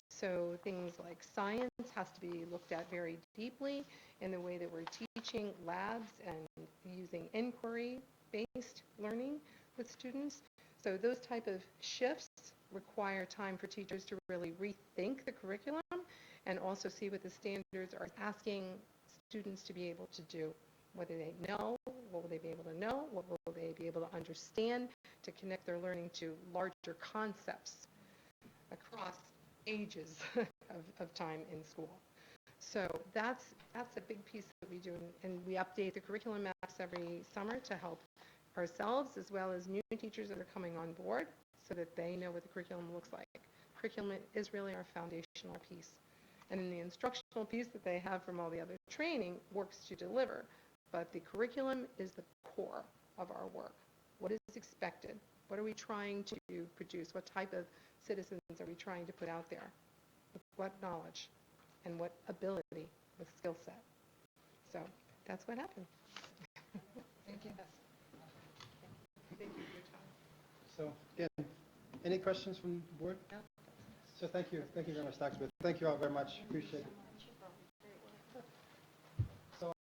So things like science has to be looked at very deeply in the way that we're teaching labs and using inquiry-based learning with students. So those type of shifts require time for teachers to really rethink the curriculum and also see what the standards are asking students to be able to do. What do they know? What will they be able to know? What will they be able to understand to connect their learning to larger concepts across ages of time in school. So that's a big piece that we do, and we update the curriculum maps every summer to help ourselves as well as new teachers that are coming on board so that they know what the curriculum looks like. Curriculum is really our foundational piece. And then the instructional piece that they have from all the other training works to deliver. But the curriculum is the core of our work. What is expected? What are we trying to produce? What type of citizens are we trying to put out there? With what knowledge and what ability, what skill set? So that's what happened. Thank you. Thank you for your time. So again, any questions from the board? No. So thank you very much, Dr. Smith. Thank you all very much. Appreciate it. So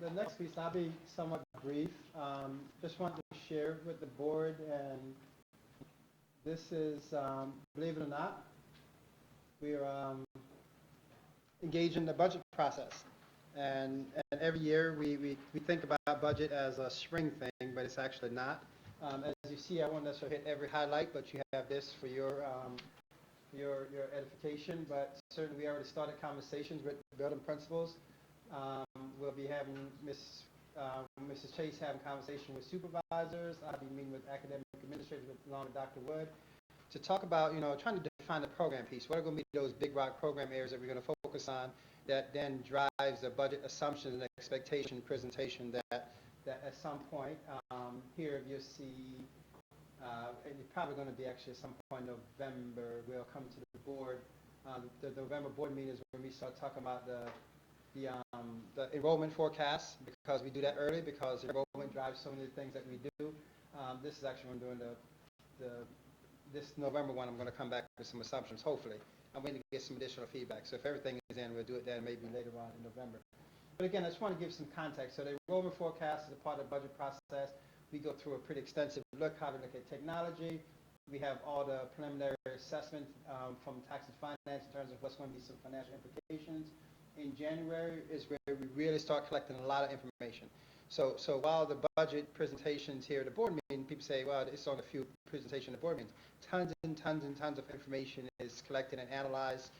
the next piece, I'll be somewhat brief. Just wanted to share with the board, and this is, believe it or not, we're engaged in the budget process. And every year we think about budget as a spring thing, but it's actually not. As you see, I won't necessarily hit every highlight, but you have this for your edification. But certainly we already started conversations with building principals. We'll be having Mrs. Chase having conversation with supervisors. I'll be meeting with academic administrators along with Dr. Wood to talk about, trying to define the program piece. What are going to be those big rock program areas that we're going to focus on that then drives the budget assumptions and expectation presentation that at some point here you'll see, and it's probably going to be actually at some point in November, we'll come to the board. The November board meeting is when we start talking about the enrollment forecast, because we do that early because enrollment drives so many things that we do. This is actually when I'm doing this November one. I'm going to come back with some assumptions, hopefully. I'm waiting to get some additional feedback. So if everything is in, we'll do it then maybe later on in November. But again, I just want to give some context. So the enrollment forecast is a part of the budget process. We go through a pretty extensive look, how to look at technology. We have all the preliminary assessment from tax and finance in terms of what's going to be some financial implications. In January is where we really start collecting a lot of information. So while the budget presentations here at the board meeting, people say, well, it's on a few presentations at the board meetings, tons and tons and tons of information is collected and analyzed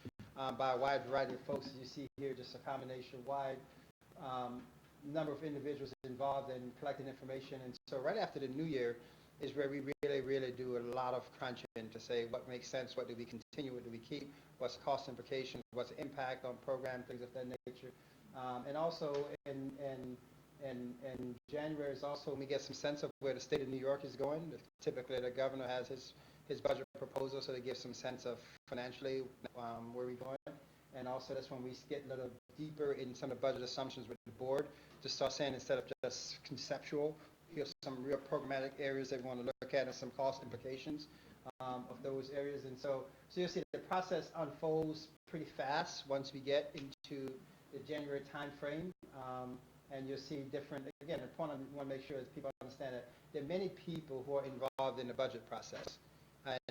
by a wide variety of folks. As you see here, just a combination, wide number of individuals involved in collecting information. And so right after the new year, is where we really, really do a lot of crunching to say what makes sense, what do we continue, what do we keep, what's the cost implications, what's the impact on program, things of that nature. And also in January is also when we get some sense of where the state of New York is going. Typically, the governor has his budget proposal, so they give some sense of financially where we're going. And also that's when we get a little deeper in some of the budget assumptions with the board to start saying instead of just conceptual, here's some real programmatic areas that we want to look at and some cost implications of those areas. And so you'll see the process unfolds pretty fast once we get into the January timeframe. And you'll see different, again, the point I want to make sure is people understand that there are many people who are involved in the budget process.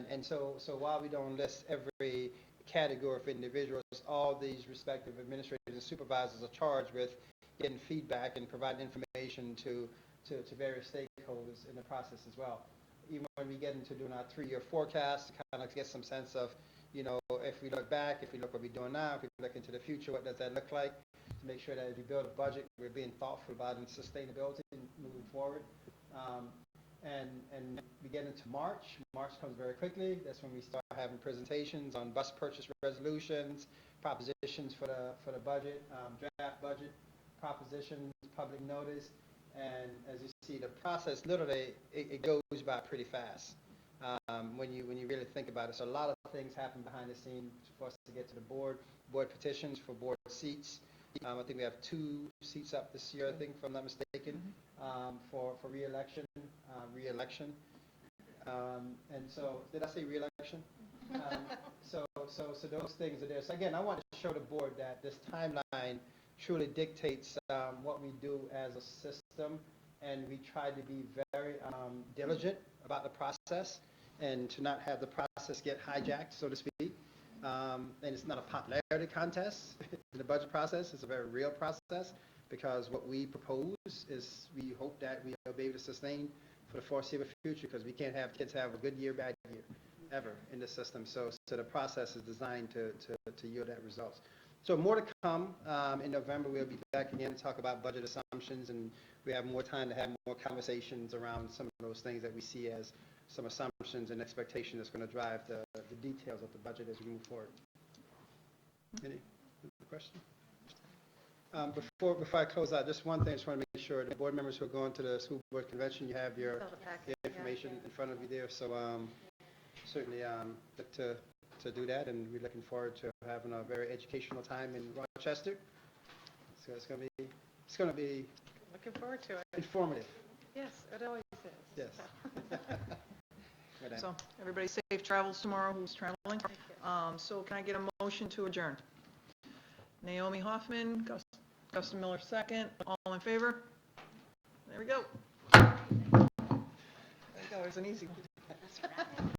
And so while we don't list every category of individuals, all these respective administrators and supervisors are charged with getting feedback and providing information to various stakeholders in the process as well. Even when we get into doing our 3-year forecast, to kind of get some sense of, if we look back, if we look what we're doing now, if we look into the future, what does that look like? To make sure that as we build a budget, we're being thoughtful about sustainability and moving forward. And we get into March. March comes very quickly. That's when we start having presentations on bus purchase resolutions, propositions for the budget, draft budget, propositions, public notice. And as you see, the process literally it goes by pretty fast when you really think about it. So a lot of things happen behind the scenes for us to get to the board petitions for board seats. I think we have 2 seats up this year, I think, if I'm not mistaken, for re-election. And so, did I say re-election? So those things are there. So again, I want to show the board that this timeline truly dictates what we do as a system, and we try to be very diligent about the process and to not have the process get hijacked, so to speak. And it's not a popularity contest in the budget process. It's a very real process because what we propose is we hope that we'll be able to sustain for the foreseeable future because we can't have kids have a good year, bad year, ever in the system. So the process is designed to yield that results. So more to come. In November, we'll be back again to talk about budget assumptions, and we have more time to have more conversations around some of those things that we see as some assumptions and expectation that's going to drive the details of the budget as we move forward. Any question? Before I close out, just one thing I just want to make sure the board members who are going to the school board convention, you have your information in front of you there. So certainly look to do that, and we're looking forward to having a very educational time in Rochester. So it's going to be Looking forward to it. informative. Yes, it always is. Yes. So everybody safe travels tomorrow who's traveling. So can I get a motion to adjourn? Naomi Hoffman, Guston Miller second. All in favor? There we go. There you go. It was an easy one.